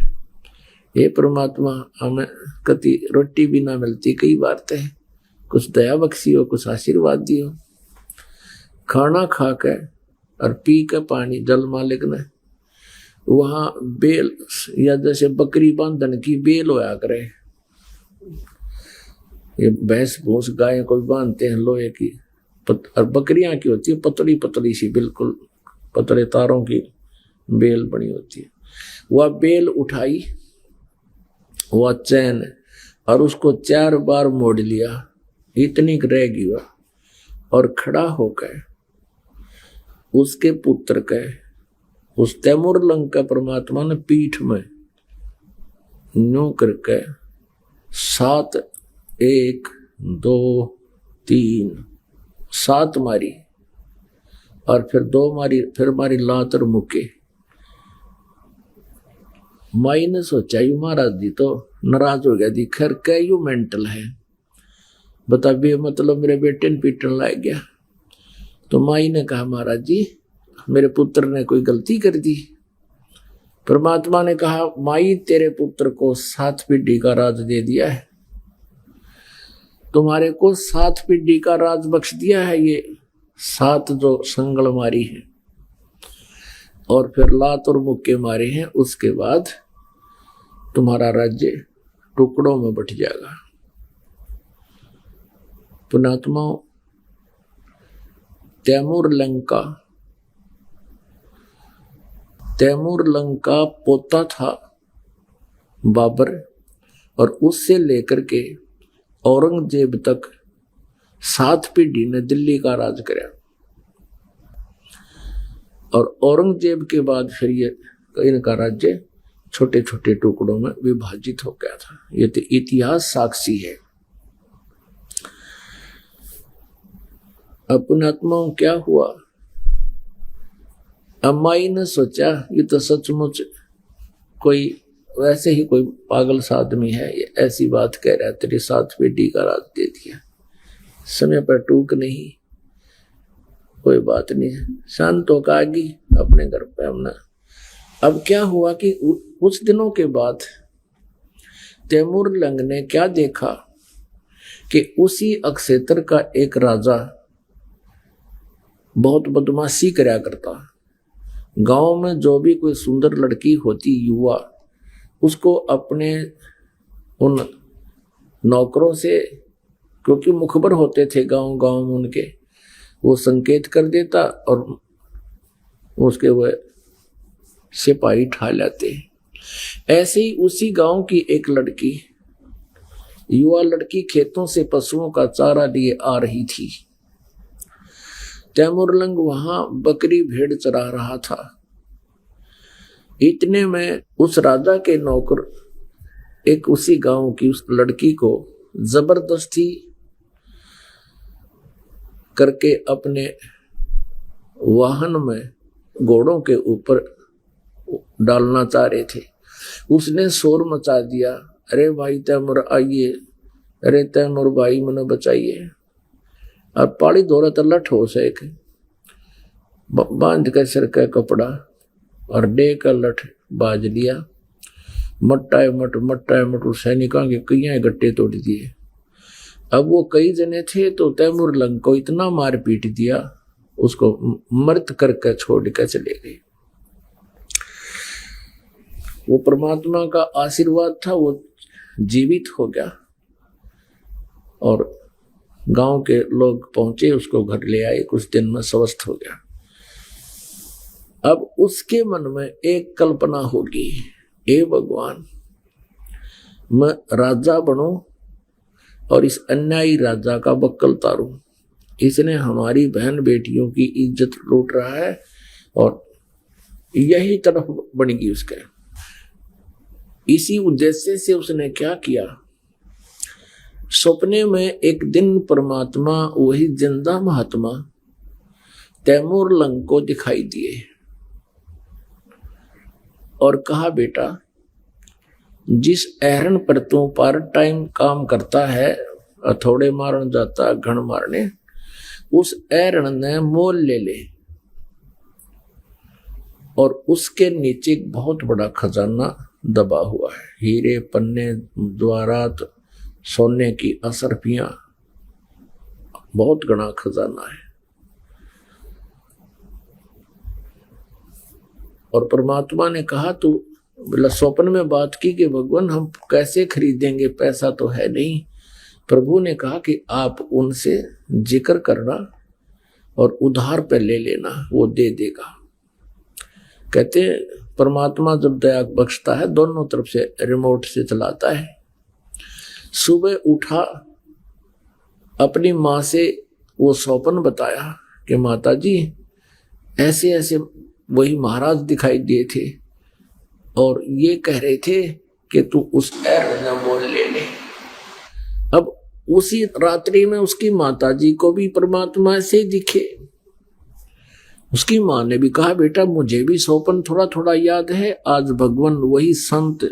हे परमात्मा हमें कति रोटी भी ना मिलती, कई बार तो कुछ दया बख्शी हो, कुछ आशीर्वाद दियो। खाना खा के और पी के पानी जल मालिक ने वहां बेल या जैसे बकरी बांधन की बेल होया करे, ये भैंस भूस गाय को बांधते हैं लोहे की, और बकरियां की होती है पतली पतली सी, बिल्कुल पतले तारों की बेल बनी होती है। वह बेल उठाई, वह चैन, और उसको 4 बार मोड़ लिया, इतनी रहेगी वह, और खड़ा होकर उसके पुत्र के उस तैमूर लंग का परमात्मा ने पीठ में न्यू करके 7 1 2 3 7 मारी, और फिर 2 मारी, फिर मारी लात और मुके। माई ने सोचा यू महाराज जी तो नाराज हो गया दी, खैर क्या यू मेंटल है, बता बे मतलब मेरे बेटे ने पीटन लाग गया। तो माई ने कहा महाराज जी मेरे पुत्र ने कोई गलती कर दी। परमात्मा ने कहा माई तेरे पुत्र को 7 पीढ़ी का राज दे दिया है, तुम्हारे को 7 पीढ़ी का राज बख्श दिया है, ये 7 जो संगल मारी है और फिर लात और मुक्के मारे हैं, उसके बाद तुम्हारा राज्य टुकड़ों में बट जाएगा। पुणात्मा तैमूर लंका पोता था बाबर, और उससे लेकर के औरंगजेब तक 7 पीढ़ी ने दिल्ली का राज कराया, और औरंगजेब के बाद फिर ये इनका राज्य छोटे छोटे टुकड़ों में विभाजित हो गया था। ये तो इतिहास साक्षी है। अपने आत्माओं क्या हुआ, अम्माई ने सोचा ये तो सचमुच कोई वैसे ही कोई पागल सा आदमी है, ये ऐसी बात कह रहा है, तेरी 7 पीढ़ी का राज दे दिया, समय पर टूक नहीं, कोई बात नहीं, शांत होकर आ गई अपने घर पे हमने। अब क्या हुआ कि कुछ दिनों के बाद तैमूर लंग ने क्या देखा कि उसी अक्षेत्र का एक राजा बहुत बदमाशी करया करता। गांव में जो भी कोई सुंदर लड़की होती युवा, उसको अपने उन नौकरों से, क्योंकि मुखबर होते थे गांव गांव में उनके, वो संकेत कर देता और उसके वह सिपाही ठा लाते। ऐसे ही उसी गांव की एक लड़की, युवा लड़की, खेतों से पशुओं का चारा लिए आ रही थी। तैमूर लंग वहां बकरी भेड़ चरा रहा था। इतने में उस राजा के नौकर एक उसी गांव की उस लड़की को जबरदस्ती करके अपने वाहन में घोड़ों के ऊपर डालना चाह रहे थे। उसने शोर मचा दिया, अरे भाई तैमूर आइए, अरे तैमूर भाई मने बचाइए। और पाड़ी दौरा तल्ला ठोस एक बांध कर सिर का कपड़ा और डे का लठ बाज लिया, मट्टा मट सैनिकों के कई गट्टे तोड़ दिए। अब वो कई जने थे तो तैमूर लंग को इतना मार पीट दिया, उसको मृत करके छोड़ कर चले गए। वो परमात्मा का आशीर्वाद था, वो जीवित हो गया और गांव के लोग पहुंचे, उसको घर ले आए, कुछ दिन में स्वस्थ हो गया। अब उसके मन में एक कल्पना होगी, हे भगवान मैं राजा बनूं और इस अन्यायी राजा का बक्कल तारूं, इसने हमारी बहन बेटियों की इज्जत लूट रहा है। और यही तरफ बनेगी उसके। इसी उद्देश्य से उसने क्या किया, सपने में एक दिन परमात्मा वही जिंदा महात्मा तैमूर लंग को दिखाई दिए और कहा, बेटा जिस एहरन पर तू पार्ट टाइम काम करता है, हथौड़े मारन जाता घण मारने, उस एहरन ने मोल ले ले। और उसके नीचे एक बहुत बड़ा खजाना दबा हुआ है, हीरे पन्ने द्वारात सोने की असरफियां, बहुत घना खजाना है। और परमात्मा ने कहा, तू बोला स्वप्न में बात की कि भगवान हम कैसे खरीदेंगे, पैसा तो है नहीं। प्रभु ने कहा कि आप उनसे जिक्र करना और उधार पे ले लेना, वो दे देगा। कहते परमात्मा जब दया बख्शता है दोनों तरफ से रिमोट से चलाता है। सुबह उठा, अपनी माँ से वो स्वप्न बताया कि माता जी ऐसे ऐसे वही महाराज दिखाई दिए थे और ये कह रहे थे कि तू उस मोल ले ले। अब उसी रात्रि में उसकी माता जी को भी परमात्मा से दिखे। उसकी माँ ने भी कहा, बेटा मुझे भी स्वप्न थोड़ा थोड़ा याद है, आज भगवान वही संत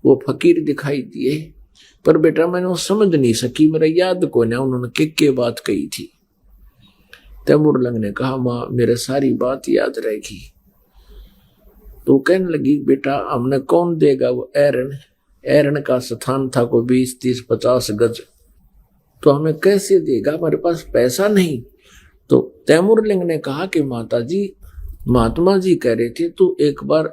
वो फकीर दिखाई दिए, पर बेटा मैंने वो समझ नहीं सकी, मेरा याद को ना उन्होंने के बात कही थी। तैमूरलंग ने कहा, माँ मेरे सारी बात याद रहेगी। तो कहने लगी, बेटा हमने कौन देगा, वो एरन का स्थान था को 20, 30, 50 गज, तो हमें कैसे देगा, हमारे पास पैसा नहीं। तो तैमूरलंग ने कहा कि माता जी महात्मा जी कह रहे थे, तू एक बार